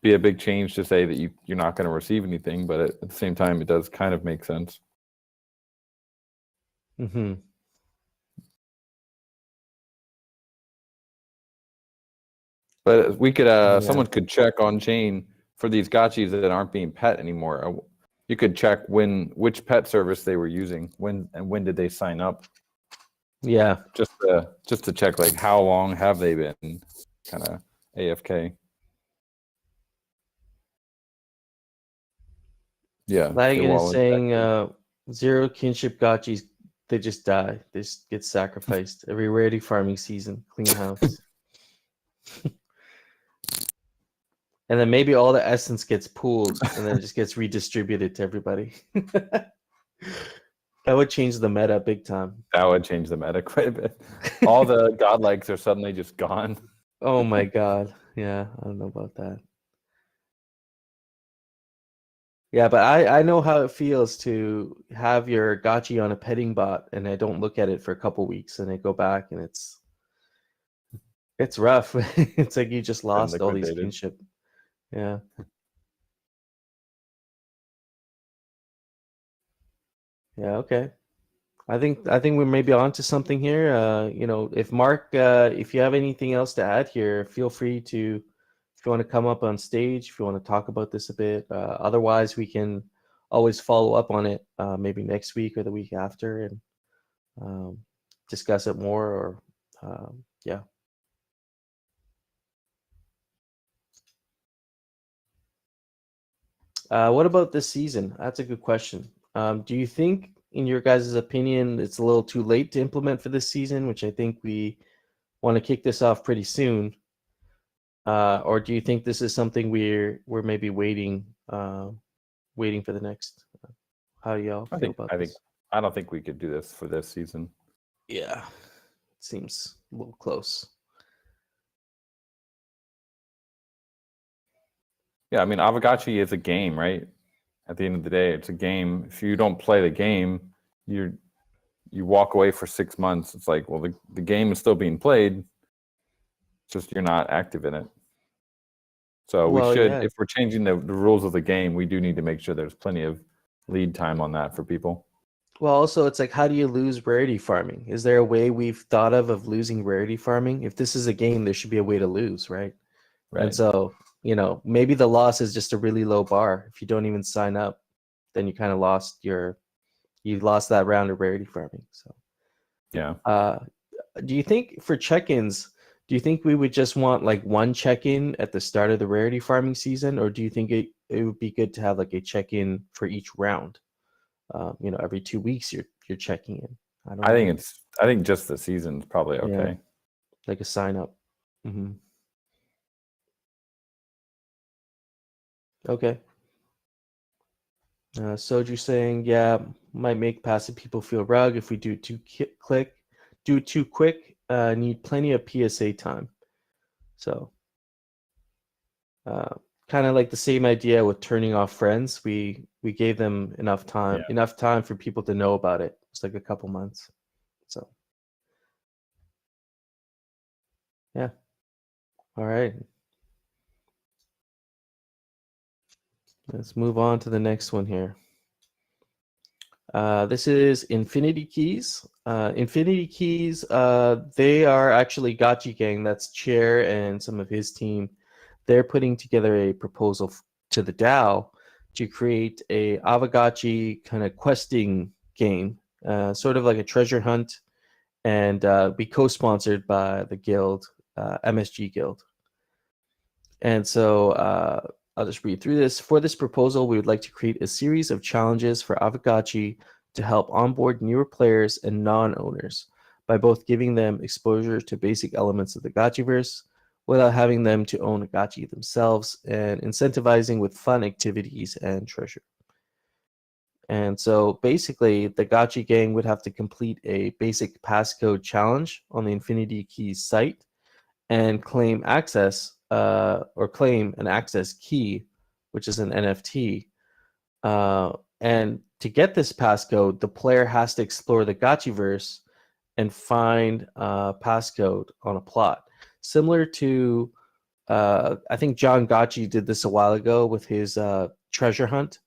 be a big change to say that you're not going to receive anything, but at the same time, it does kind of make sense. Mm-hmm. But we could, Yeah. someone could check on chain for these gotchis that aren't being pet anymore. You could check which pet service they were using, when did they sign up. Yeah. Just to check, like, how long have they been kind of AFK. Yeah. Lagan is saying 0 kinship gotchis, they just die. They just get sacrificed every rarity farming season. Clean house. And then maybe all the essence gets pooled and then it just gets redistributed to everybody. That would change the meta big time. That would change the meta quite a bit. All the godlikes are suddenly just gone. Oh my god. Yeah, I don't know about that. Yeah, but I know how it feels to have your gachi on a petting bot and I don't look at it for a couple weeks and I go back and it's rough. It's like you just Been lost all these liquidated. kinship. Yeah. Yeah, okay. I think we may be on to something here. If Mark, if you have anything else to add here, feel free to, if you want to come up on stage, if you want to talk about this a bit. Otherwise, we can always follow up on it, maybe next week or the week after, and discuss it more. Or yeah. What about this season? That's a good question. Do you think, in your guys' opinion, it's a little too late to implement for this season, which I think we want to kick this off pretty soon? Or do you think this is something we're maybe waiting for the next? How do y'all feel about this? I don't think we could do this for this season. Yeah, it seems a little close. Yeah, I mean, Aavegotchi is a game, right? At the end of the day, it's a game. If you don't play the game, you walk away for 6 months. It's like, well, the game is still being played. It's just you're not active in it. So we should, if we're changing the rules of the game, we do need to make sure there's plenty of lead time on that for people. Well, also, it's like, how do you lose rarity farming? Is there a way we've thought of losing rarity farming? If this is a game, there should be a way to lose, right? Right. And so, maybe the loss is just a really low bar. If you don't even sign up, then you kind of lost that round of rarity farming. So, yeah. Do you think for check-ins, do you think we would just want like one check-in at the start of the rarity farming season, or do you think it would be good to have like a check-in for each round? Every 2 weeks you're checking in. I think just the season's probably okay. Yeah, like a sign up. Mm-hmm. Okay. Soju saying, yeah, might make passive people feel rug if we do too quick. Need plenty of PSA time. So, kind of like the same idea with turning off friends. We gave them enough time for people to know about it. It's like a couple months. So, yeah. All right. Let's move on to the next one here. This is Infinity Keys. Infinity Keys, they are actually Gotchi Gang. That's Chair and some of his team. They're putting together a proposal to the DAO to create a Aavegotchi kind of questing game, sort of like a treasure hunt, and be co-sponsored by the guild, MSG Guild. And so I'll just read through this. For this proposal, we would like to create a series of challenges for Aavegotchi to help onboard newer players and non-owners by both giving them exposure to basic elements of the Gotchiverse without having them to own a Gotchi themselves, and incentivizing with fun activities and treasure. And so basically, the Gotchi Gang would have to complete a basic passcode challenge on the Infinity Keys site and claim access or claim an access key, which is an NFT. And to get this passcode, the player has to explore the Gotchiverse and find passcode on a plot. Similar to, I think John Gotchi did this a while ago with his treasure hunt,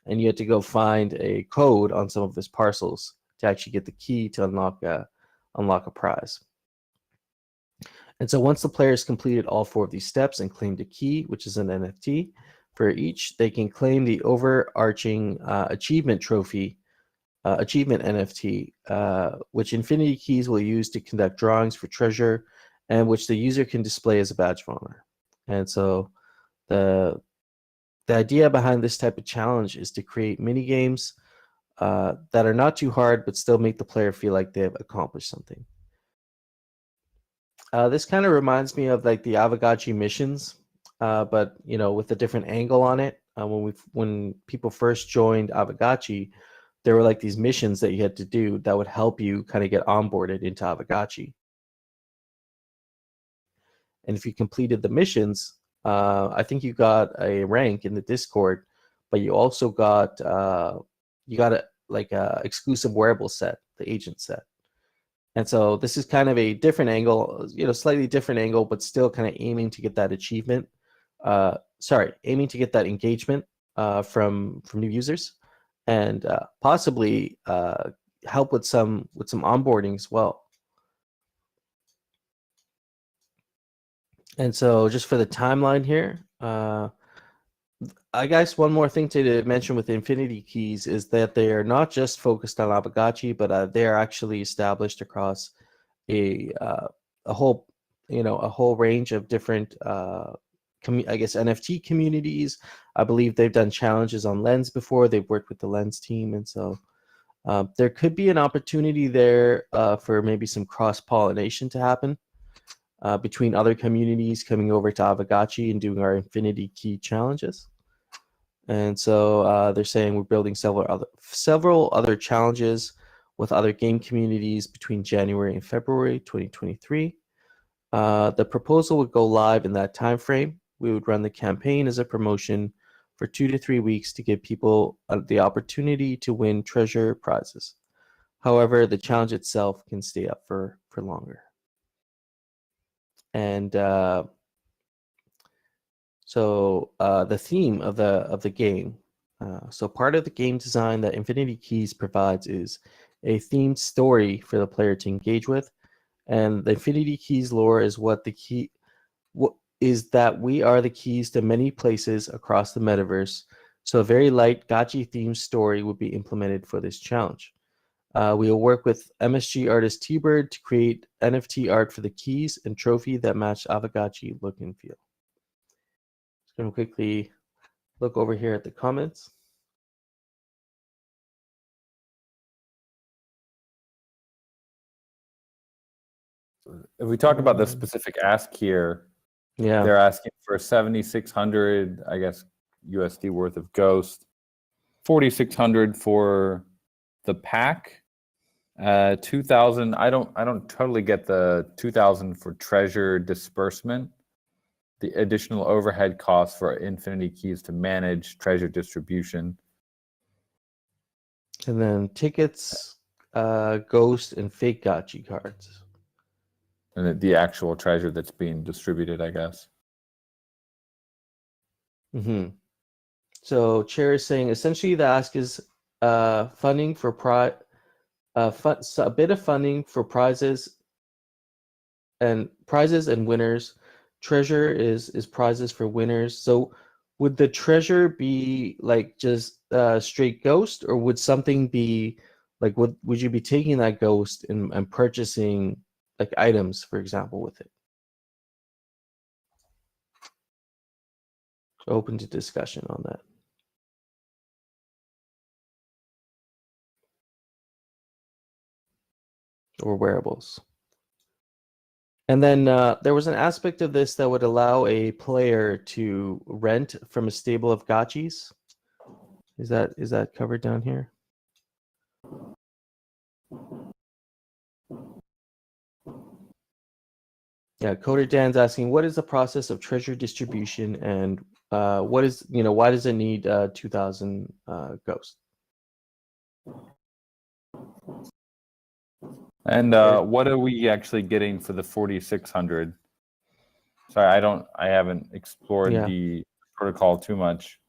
and you had to go find a code on some of his parcels to actually get the key to unlock a prize. And so once the players completed all 4 of these steps and claimed a key, which is an NFT, for each, they can claim the overarching achievement trophy, achievement NFT, which Infinity Keys will use to conduct drawings for treasure, and which the user can display as a badge of honor. And so the idea behind this type of challenge is to create mini games that are not too hard, but still make the player feel like they've accomplished something. This kind of reminds me of like the Aavegotchi missions, but with a different angle on it. When people first joined Aavegotchi, there were like these missions that you had to do that would help you kind of get onboarded into Aavegotchi. And if you completed the missions, I think you got a rank in the Discord but you also got a exclusive wearable set, the agent set. And so this is kind of a different angle, slightly different angle, but still kind of aiming to get that achievement. Aiming to get that engagement from new users, and possibly help with some onboarding as well. And so just for the timeline here, I guess one more thing to mention with Infinity Keys is that they are not just focused on Aavegotchi, but they are actually established across a whole range of different NFT communities. I believe they've done challenges on Lens before. They've worked with the Lens team, and so there could be an opportunity there for maybe some cross-pollination to happen between other communities coming over to Aavegotchi and doing our Infinity Key challenges. And so they're saying we're building several other challenges with other game communities between January and February 2023. The proposal would go live in that time frame. We would run the campaign as a promotion for 2 to 3 weeks to give people the opportunity to win treasure prizes. However, the challenge itself can stay up for longer. And so the theme of the game. So part of the game design that Infinity Keys provides is a themed story for the player to engage with. And the Infinity Keys lore is that we are the keys to many places across the metaverse. So a very light Gotchi themed story would be implemented for this challenge. We will work with MSG artist T-Bird to create NFT art for the keys and trophy that match Aavegotchi look and feel. Just going to quickly look over here at the comments. If we talk about the specific ask here, they're asking for 7,600, I guess, USD worth of Ghost, 4,600 for the pack, 2,000. I don't totally get the 2,000 for treasure disbursement. The additional overhead costs for Infinity Keys to manage treasure distribution. And then tickets, Ghost, and fake Gotchi cards. And the actual treasure that's being distributed, I guess. Mm-hmm. So Chair is saying essentially the ask is funding for a bit of funding for prizes and winners. Treasure is prizes for winners. So would the treasure be like just straight Ghost, or would something be like would you be taking that Ghost and purchasing like items, for example, with it? Open to discussion on that. Or wearables. And then there was an aspect of this that would allow a player to rent from a stable of gotchis. Is that covered down here? Yeah, Coder Dan's asking, what is the process of treasure distribution, and why does it need 2,000 Ghost? And what are we actually getting for the 4,600? Sorry, I haven't explored the protocol too much.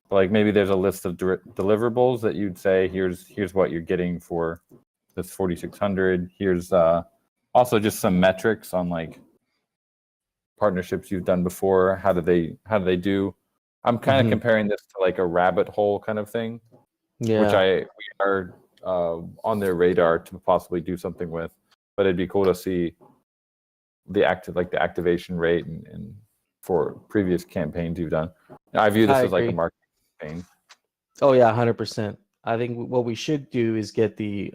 But like maybe there's a list of deliverables that you'd say, here's what you're getting for this 4,600. Here's also just some metrics on like partnerships you've done before. How do they do? I'm kind of comparing this to like a rabbit hole kind of thing, which we are on their radar to possibly do something with. But it'd be cool to see the activation rate and for previous campaigns you've done. I view this as like a marketing campaign. Oh yeah, 100%. I think what we should do is get the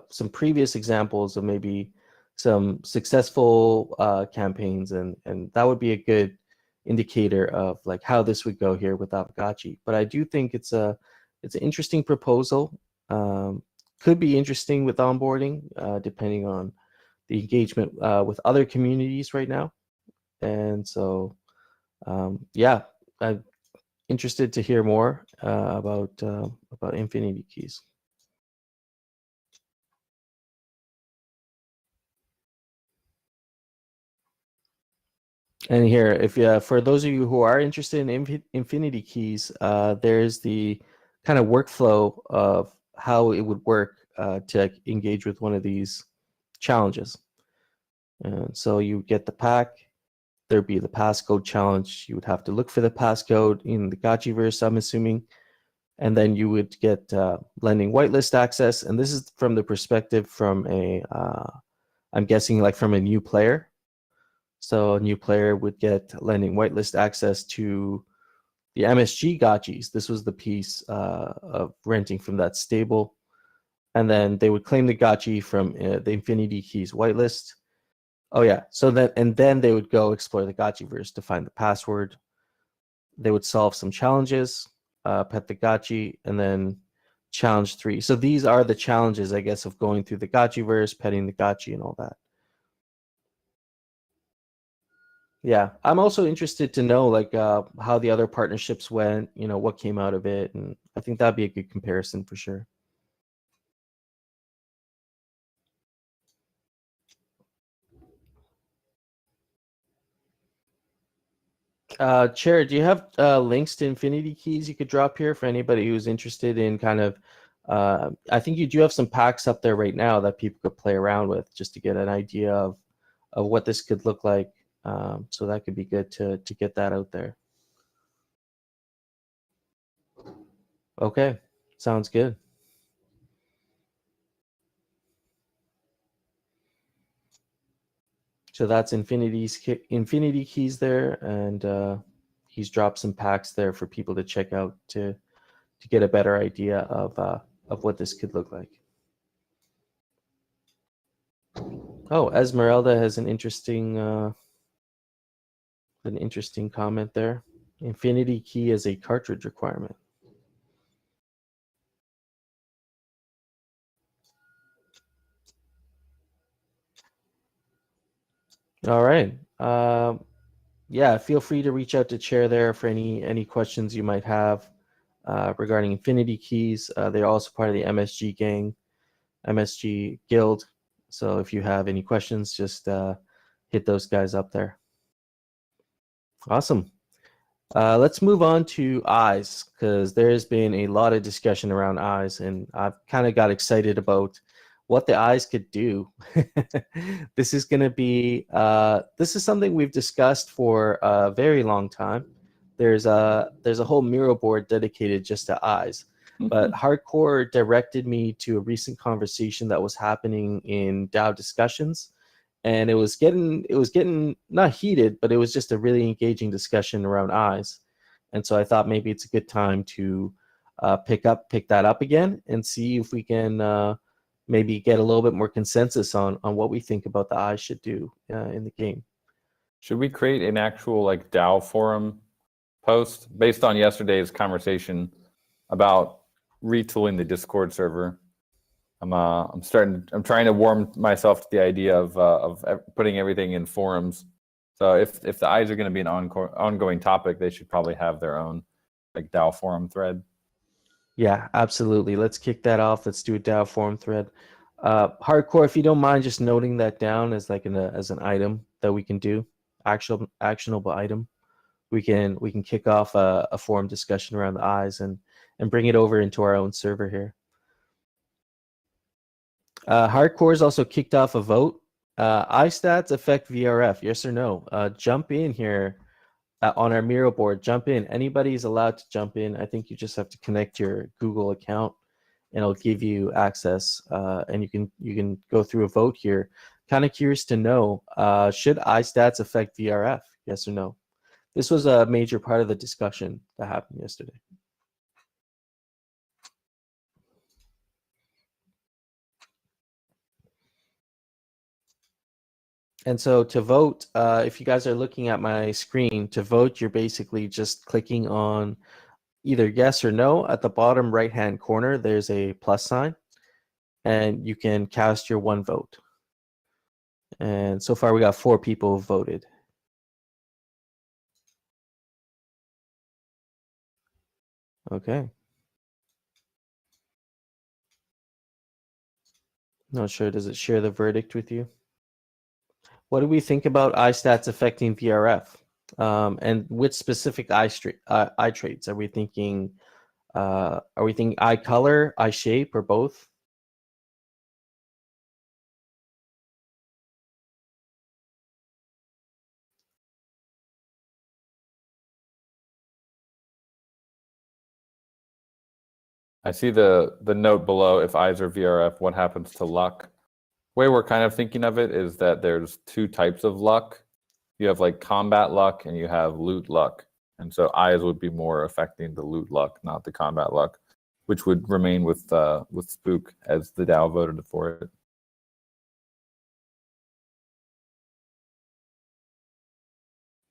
some previous examples of maybe some successful campaigns, and that would be a good indicator of like how this would go here with Aavegotchi. But I do think it's an interesting proposal. Could be interesting with onboarding, depending on the engagement with other communities right now. And so, I'm interested to hear more. about infinity keys. And here, if for those of you who are interested in infinity keys, there's the kind of workflow of how it would work to engage with one of these challenges. And so you get the pack. There'd be the passcode challenge. You would have to look for the passcode in the Gotchiverse, I'm assuming, and then you would get lending whitelist access. And this is from the perspective from I'm guessing like from a new player. So a new player would get lending whitelist access to the MSG gotchis. This was the piece of renting from that stable. And then they would claim the gotchi from the Infinity Keys whitelist. Oh yeah, so then they would go explore the gotchiverse to find the password. They would solve some challenges, pet the gotchi, and then challenge 3. So these are the challenges, I guess, of going through the gotchiverse, petting the gotchi, and all that. Yeah, I'm also interested to know like how the other partnerships went, what came out of it, and I think that'd be a good comparison for sure. Chair, do you have links to Infinity Keys you could drop here for anybody who's interested in kind of? I think you do have some packs up there right now that people could play around with just to get an idea of what this could look like. So that could be good to get that out there. Okay, sounds good. So that's Infinity Keys there, and he's dropped some packs there for people to check out to get a better idea of what this could look like. Oh, Esmeralda has an interesting comment there. Infinity Key is a cartridge requirement. All right. Yeah, feel free to reach out to Chair there for any questions you might have regarding Infinity Keys. They're also part of the MSG gang, MSG guild. So if you have any questions, just hit those guys up there. Awesome. Let's move on to eyes, because there's been a lot of discussion around eyes, and I've kind of got excited about what the eyes could do. This is going to be this is something we've discussed for a very long time. There's a whole mural board dedicated just to eyes, but Hardcore directed me to a recent conversation that was happening in DAO discussions, and it was getting not heated, but it was just a really engaging discussion around eyes. And so I thought maybe it's a good time to pick that up again and see if we can maybe get a little bit more consensus on what we think about the eyes should do in the game. Should we create an actual like DAO forum post based on yesterday's conversation about retooling the Discord server? I'm trying to warm myself to the idea of putting everything in forums. So if the eyes are going to be an ongoing topic, they should probably have their own like DAO forum thread. Yeah, absolutely. Let's kick that off. Let's do a DAO forum thread. Hardcore, if you don't mind just noting that down as like as an item that we can do, actionable item. We can kick off a forum discussion around the eyes and bring it over into our own server here. Hardcore's also kicked off a vote. Eye stats affect VRF, yes or no? Jump in here on our Miro board. Jump in. Anybody's allowed to jump in. I think you just have to connect your Google account, and it'll give you access. And you can go through a vote here. Kind of curious to know, should eye stats affect VRF? Yes or no? This was a major part of the discussion that happened yesterday. And so to vote, if you guys are looking at my screen, to vote, you're basically just clicking on either yes or no. At the bottom right-hand corner, there's a plus sign, and you can cast your one vote. And so far, we got 4 people who voted. Okay. Not sure. Does it share the verdict with you? What do we think about eye stats affecting VRF? And which specific eye traits are we thinking? Are we thinking eye color, eye shape, or both? I see the note below. If eyes are VRF, what happens to luck? Way we're kind of thinking of it is that there's two types of luck. You have like combat luck and you have loot luck. And so eyes would be more affecting the loot luck, not the combat luck, which would remain with Spook as the DAO voted for it.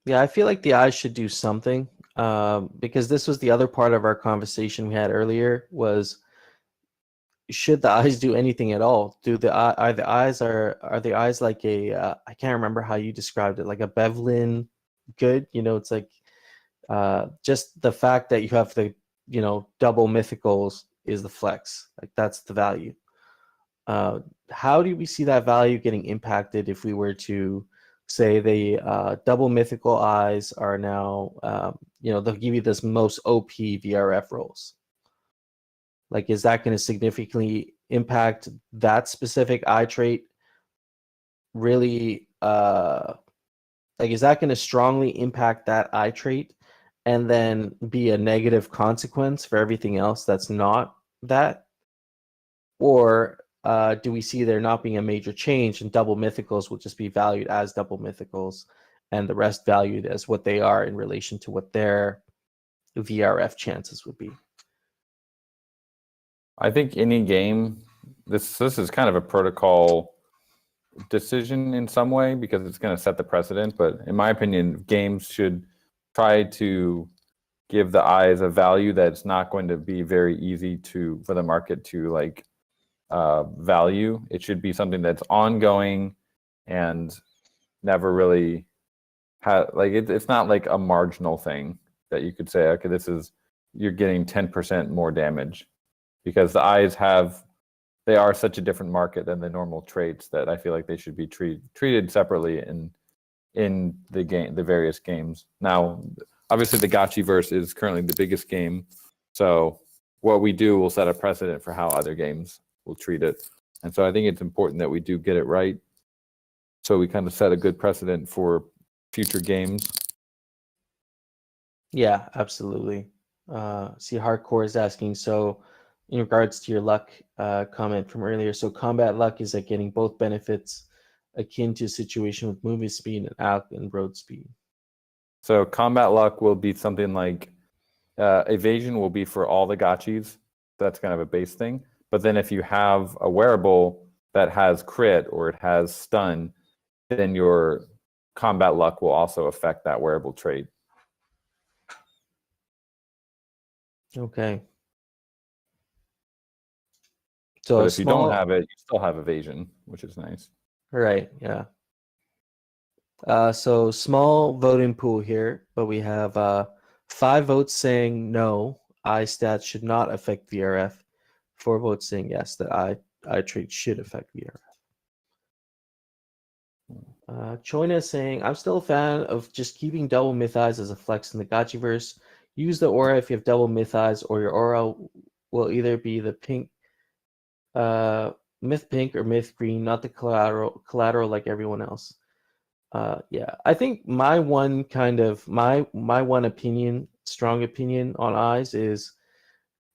Yeah, I feel like the eyes should do something, because this was the other part of our conversation we had earlier was, should the eyes do anything at all? Are the eyes like a I can't remember how you described it, like a Bevlin good? It's like just the fact that you have the double mythicals is the flex, like that's the value. How do we see that value getting impacted if we were to say the double mythical eyes are now, they'll give you this most OP VRF rolls? Like, is that going to significantly impact that specific eye trait? Really, like, is that going to strongly impact that eye trait and then be a negative consequence for everything else that's not that? Or do we see there not being a major change and double mythicals will just be valued as double mythicals and the rest valued as what they are in relation to what their VRF chances would be? I think any game, this is kind of a protocol decision in some way because it's going to set the precedent. But in my opinion, games should try to give the eyes a value that's not going to be very easy for the market to like value. It should be something that's ongoing and never really it's not like a marginal thing that you could say, okay, you're getting 10% more damage, because the eyes they are such a different market than the normal traits that I feel like they should be treated separately in the various games. Now, obviously the Gotchiverse is currently the biggest game, so what we do will set a precedent for how other games will treat it. And so I think it's important that we do get it right, so we kind of set a good precedent for future games. Yeah, absolutely. See, Hardcore is asking, so in regards to your luck comment from earlier, so combat luck is like getting both benefits akin to a situation with movement speed and out and road speed. So combat luck will be something like evasion will be for all the gotchis. That's kind of a base thing. But then if you have a wearable that has crit or it has stun, then your combat luck will also affect that wearable trait. Okay. So but if you don't have it, you still have evasion, which is nice. Right, yeah. So small voting pool here, but we have 5 votes saying no, eye stats should not affect VRF. 4 votes saying yes, that eye trait should affect VRF. Choina is saying, I'm still a fan of just keeping double myth eyes as a flex in the Gotchiverse. Use the aura if you have double myth eyes, or your aura will either be the pink, myth pink or myth green, not the collateral like everyone else. Yeah, I think my one opinion, strong opinion on eyes is,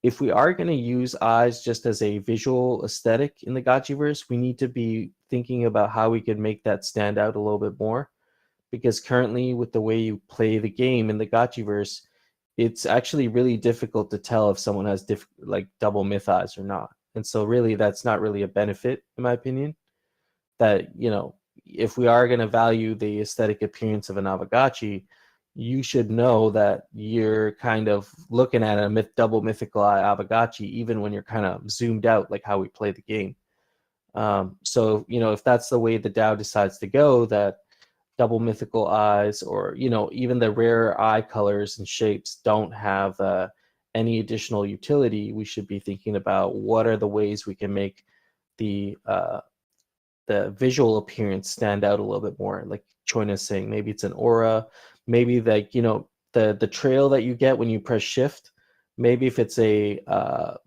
if we are going to use eyes just as a visual aesthetic in the Gotchiverse, we need to be thinking about how we can make that stand out a little bit more. Because currently, with the way you play the game in the Gotchiverse, it's actually really difficult to tell if someone has double myth eyes or not. And so really, that's not really a benefit, in my opinion. That, if we are going to value the aesthetic appearance of an Aavegotchi, you should know that you're kind of looking at a double mythical eye Aavegotchi, even when you're kind of zoomed out, like how we play the game. So, if that's the way the DAO decides to go, that double mythical eyes, or, even the rare eye colors and shapes don't have any additional utility, we should be thinking about what are the ways we can make the visual appearance stand out a little bit more. Like Choina is saying, maybe it's an aura, maybe like, you know, the trail that you get when you press shift, maybe if it's a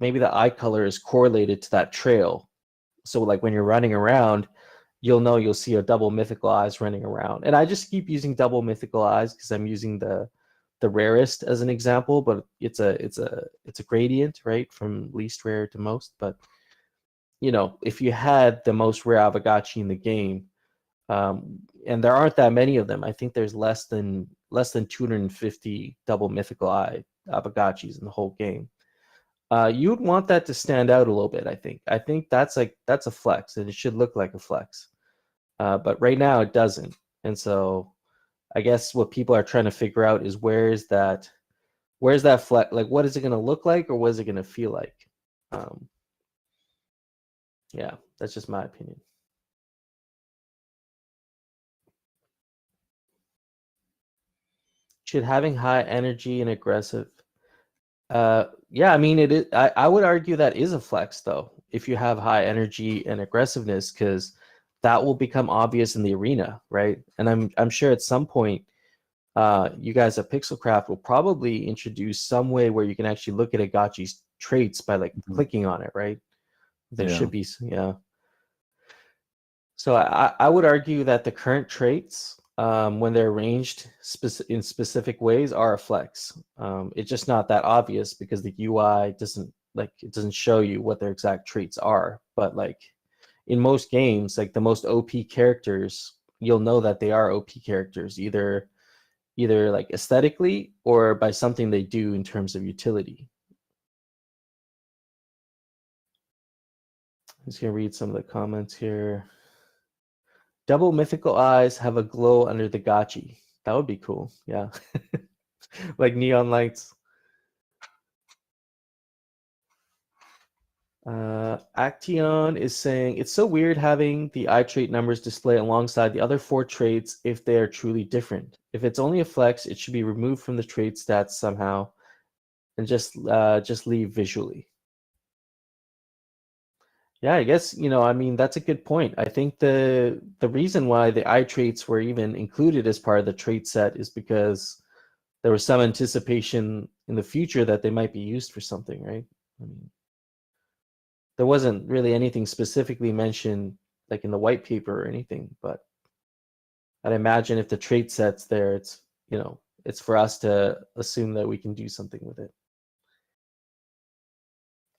maybe the eye color is correlated to that trail. So like when you're running around, you'll see a double mythical eyes running around. And I just keep using double mythical eyes because I'm using the rarest as an example, but it's a gradient, right, from least rare to most. But you know, if you had the most rare Aavegotchi in the game, and there aren't that many of them, I think there's less than 250 double mythical eye Aavegotchis in the whole game. You'd want that to stand out a little bit. I think that's a flex, and it should look like a flex. But right now it doesn't, and so I guess what people are trying to figure out is where's that flex? Like, what is it going to look like, or what is it going to feel like? Yeah, that's just my opinion. Should having high energy and aggressive? Yeah, I mean it is. I would argue that is a flex though, if you have high energy and aggressiveness, because that will become obvious in the arena, right? And I'm sure at some point, you guys at Pixelcraft will probably introduce some way where you can actually look at a Gotchi's traits by like clicking on it, right? There should be, yeah. So I would argue that the current traits, when they're arranged in specific ways, are a flex. It's just not that obvious because the UI doesn't show you what their exact traits are. But like in most games, like the most OP characters, you'll know that they are OP characters, either like aesthetically or by something they do in terms of utility. I'm just gonna read some of the comments here. Double mythical eyes have a glow under the Gotchi. That would be cool. Yeah. Like neon lights. Action is saying, it's so weird having the eye trait numbers display alongside the other 4 traits if they are truly different. If it's only a flex, it should be removed from the trait stats somehow and just leave visually. Yeah, I guess, you know, I mean, that's a good point. I think the reason why the eye traits were even included as part of the trait set is because there was some anticipation in the future that they might be used for something, right? I mean, there wasn't really anything specifically mentioned like in the white paper or anything, but I'd imagine if the trait set's there, it's, you know, it's for us to assume that we can do something with it.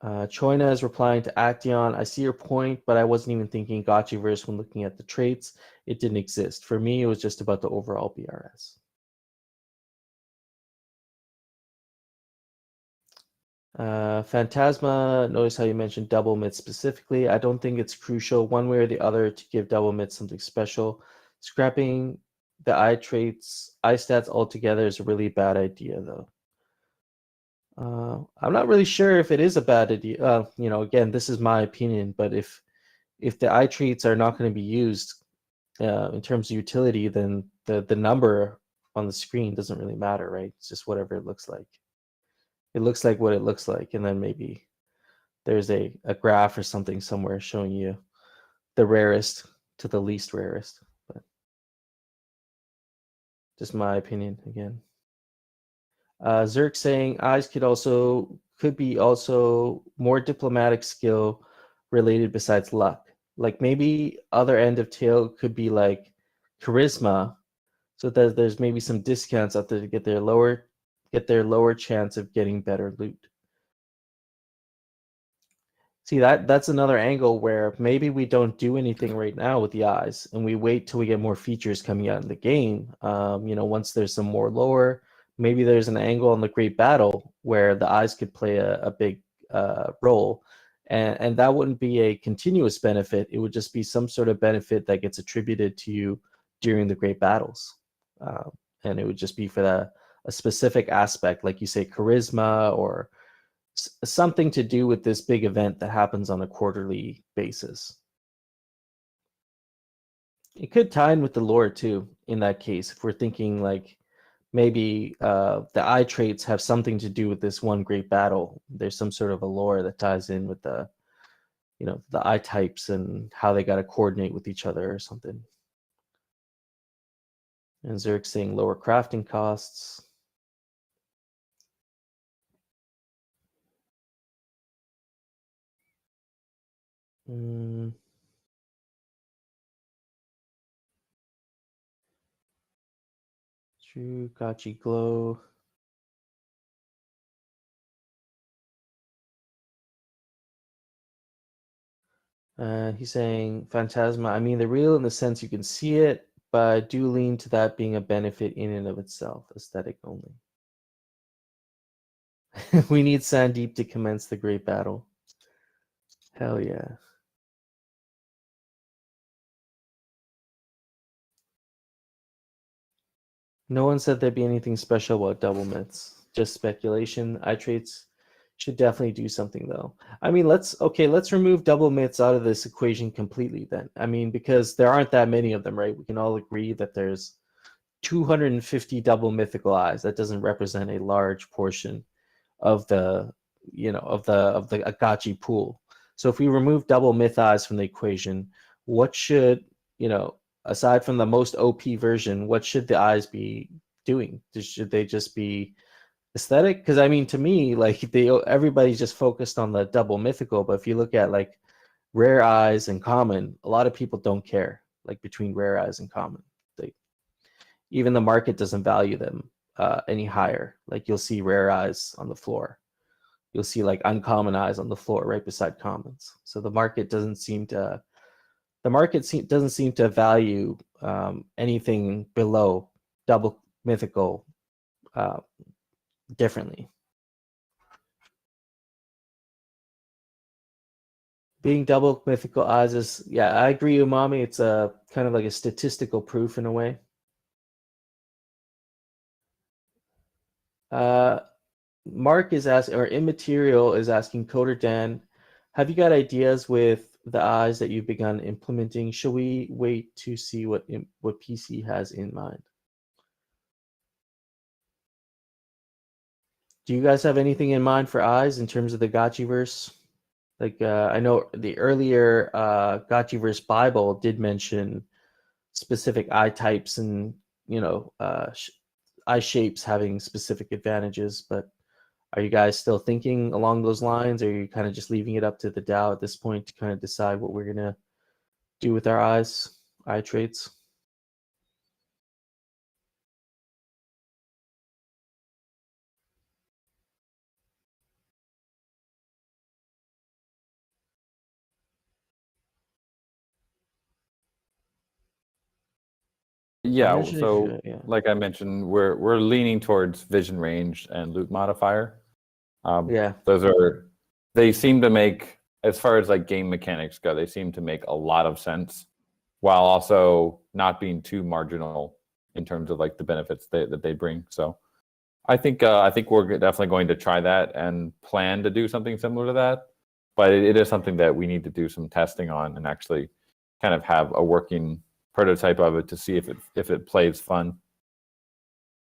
Choina is replying to Action. I see your point, but I wasn't even thinking Gotchiverse when looking at the traits. It didn't exist. For me, it was just about the overall BRS. Phantasma, notice how you mentioned double mid specifically. I don't think it's crucial one way or the other to give double mid something special. Scrapping the eye traits, eye stats altogether is a really bad idea, though. I'm not really sure if it is a bad idea. You know, again, this is my opinion, but if the eye traits are not going to be used in terms of utility, then the number on the screen doesn't really matter, right? It's just whatever it looks like. It looks like what it looks like, and then maybe there's a graph or something somewhere showing you the rarest to the least rarest. But just my opinion again. Zerk saying eyes could be also more diplomatic skill related besides luck. Like maybe other end of tail could be like charisma, so that there's maybe some discounts out there to get their lower chance of getting better loot. See, that's another angle where maybe we don't do anything right now with the eyes, and we wait till we get more features coming out in the game. You know, once there's some more lore, maybe there's an angle on the Great Battle where the eyes could play a big role, and that wouldn't be a continuous benefit. It would just be some sort of benefit that gets attributed to you during the Great Battles, and it would just be for a specific aspect, like you say, charisma or something to do with this big event that happens on a quarterly basis. It could tie in with the lore too, in that case, if we're thinking like maybe the eye traits have something to do with this one great battle. There's some sort of a lore that ties in with the, you know, the eye types and how they got to coordinate with each other or something. And Zerk saying lower crafting costs. True, Gotchi Glow. He's saying Phantasma. I mean, they're real in the sense you can see it, but I do lean to that being a benefit in and of itself, aesthetic only. We need Sandeep to commence the great battle. Hell yeah. No one said there'd be anything special about double myths. Just speculation. Eye traits should definitely do something though. I mean, let's remove double myths out of this equation completely then. I mean, because there aren't that many of them, right? We can all agree that there's 250 double mythical eyes. That doesn't represent a large portion of the, you know, of the Aavegotchi pool. So if we remove double myth eyes from the equation, what should, you know, aside from the most OP version, what should the eyes be doing? Should they just be aesthetic? Because I mean, to me, like everybody's just focused on the double mythical, but if you look at like rare eyes and common, a lot of people don't care like between rare eyes and common. Even the market doesn't value them any higher. Like you'll see rare eyes on the floor, you'll see like uncommon eyes on the floor right beside commons. So the market doesn't seem to value anything below double mythical differently. Being double mythical eyes is, yeah, I agree, Umami. It's a kind of like a statistical proof in a way. Mark is asking, or Immaterial is asking, Coder Dan, have you got ideas with the eyes that you've begun implementing? Should we wait to see what PC has in mind? Do you guys have anything in mind for eyes in terms of the Gotchiverse? Like I know the earlier Gotchiverse Bible did mention specific eye types and, you know, eye shapes having specific advantages, but are you guys still thinking along those lines, or are you kind of just leaving it up to the DAO at this point to kind of decide what we're gonna do with our eye traits? Yeah, so like I mentioned, we're leaning towards vision range and loot modifier. Yeah, they seem to make, as far as like game mechanics go, they seem to make a lot of sense, while also not being too marginal in terms of like the benefits that they bring. So I think we're definitely going to try that and plan to do something similar to that. But it is something that we need to do some testing on and actually kind of have a working prototype of it to see if it plays fun.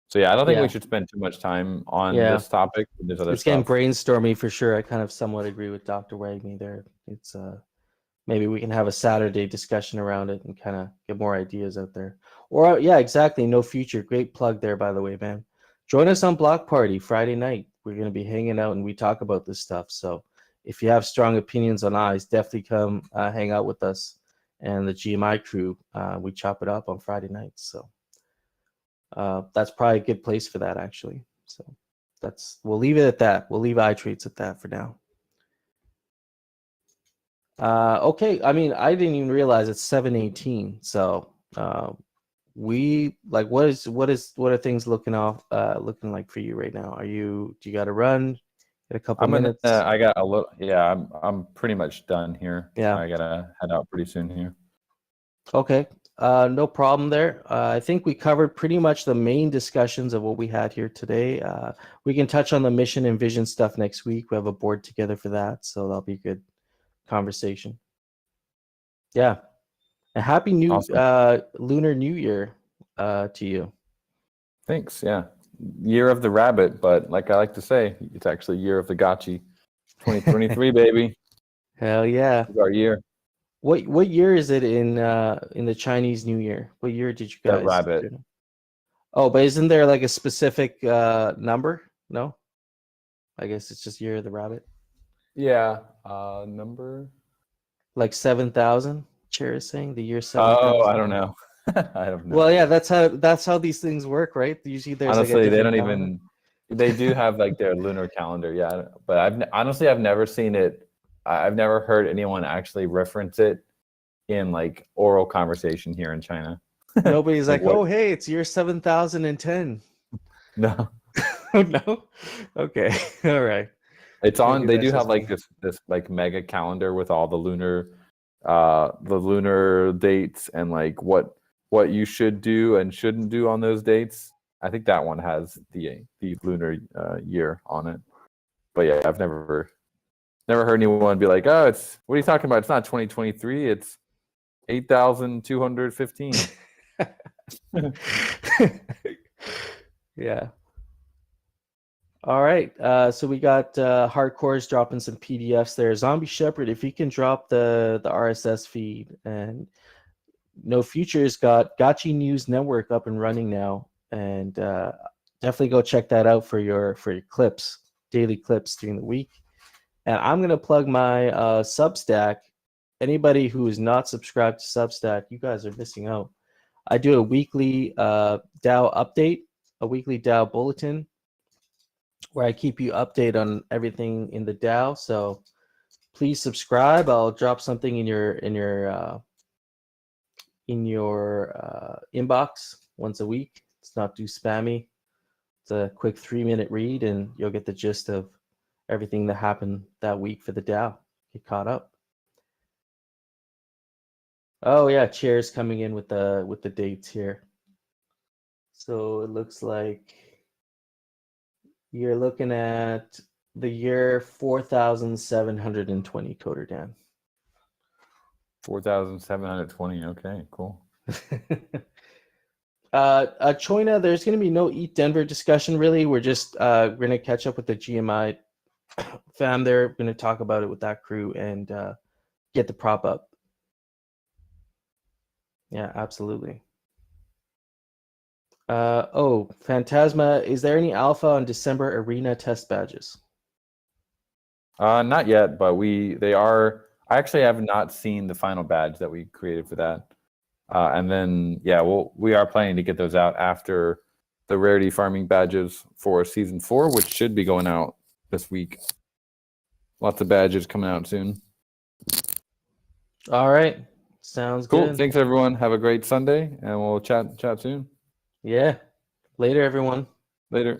So yeah, I don't think we should spend too much time on this topic. There's other it's stuff. getting brainstormy for sure. I kind of somewhat agree with Dr. Wagme there. It's maybe we can have a Saturday discussion around it and kind of get more ideas out there. Or yeah, exactly. No Future. Great plug there, by the way, man. Join us on Block Party Friday night. We're going to be hanging out and we talk about this stuff. So if you have strong opinions on eyes, definitely come hang out with us and the GMI crew. We chop it up on Friday nights. So that's probably a good place for that, actually. So we'll leave it at that. We'll leave eye traits at that for now. Okay, I mean, I didn't even realize it's 7:18. So we like what are things looking like for you right now? Do you got to run? Get a couple minutes? I got a little. Yeah, I'm pretty much done here. Yeah, I gotta head out pretty soon here. Okay, no problem there. I think we covered pretty much the main discussions of what we had here today. We can touch on the mission and vision stuff next week. We have a board together for that, so that'll be a good conversation. Yeah, a happy Lunar New Year to you. Thanks. Yeah. year of the rabbit, but like I like to say, it's actually year of the gotchi. 2023, baby. Hell yeah. It's our year. What year is it in the Chinese New Year? What year did you The guys rabbit. do? Oh, but isn't there like a specific number? No? I guess it's just year of the rabbit. Yeah. Number. Like 7,000? Chair is saying the year 7,000. Oh, I don't know. I have no Well, yeah, idea. that's how these things work, right? Usually there's like a Honestly, they different don't calendar. even. They do have like their lunar calendar, yeah. But I've never seen it. I've never heard anyone actually reference it in like oral conversation here in China. Nobody's like, what? oh, hey, it's year 7,010. No, Oh, no? Okay. All right. it's on. Maybe They that's do have just like me. this like mega calendar with all the lunar dates and like what you should do and shouldn't do on those dates. I think that one has the lunar year on it. But yeah, I've never heard anyone be like, "Oh, it's what are you talking about? It's not 2023. It's 8,215." Yeah. All right. So we got Hardcore's dropping some PDFs there. Zombie Shepherd, if you can drop the RSS feed, and No Future's got Gotchi News Network up and running now, and definitely go check that out for your clips, daily clips during the week. And I'm gonna plug my Substack. Anybody who is not subscribed to Substack, you guys are missing out. I do a weekly DAO update, a weekly DAO bulletin, where I keep you updated on everything in the DAO. So please subscribe. I'll drop something in your inbox once a week. It's not too spammy. It's a quick 3-minute read, and you'll get the gist of everything that happened that week for the DAO. Get caught up. Oh yeah, Chair's coming in with the dates here. So it looks like you're looking at the year 4,720 Coder Dan. 4,720. Okay, cool. Choina, there's going to be no Eat Denver discussion really. We're just going to catch up with the GMI fam there. Going to talk about it with that crew and get the prop up. Yeah, absolutely. Oh, Phantasma, is there any alpha on December arena test badges? Not yet, but they are. I actually have not seen the final badge that we created for that. And then, yeah, we are planning to get those out after the rarity farming badges for season 4, which should be going out this week. Lots of badges coming out soon. All right, sounds Cool. good. Thanks, everyone. Have a great Sunday, and we'll chat soon. Yeah. Later, everyone. Later.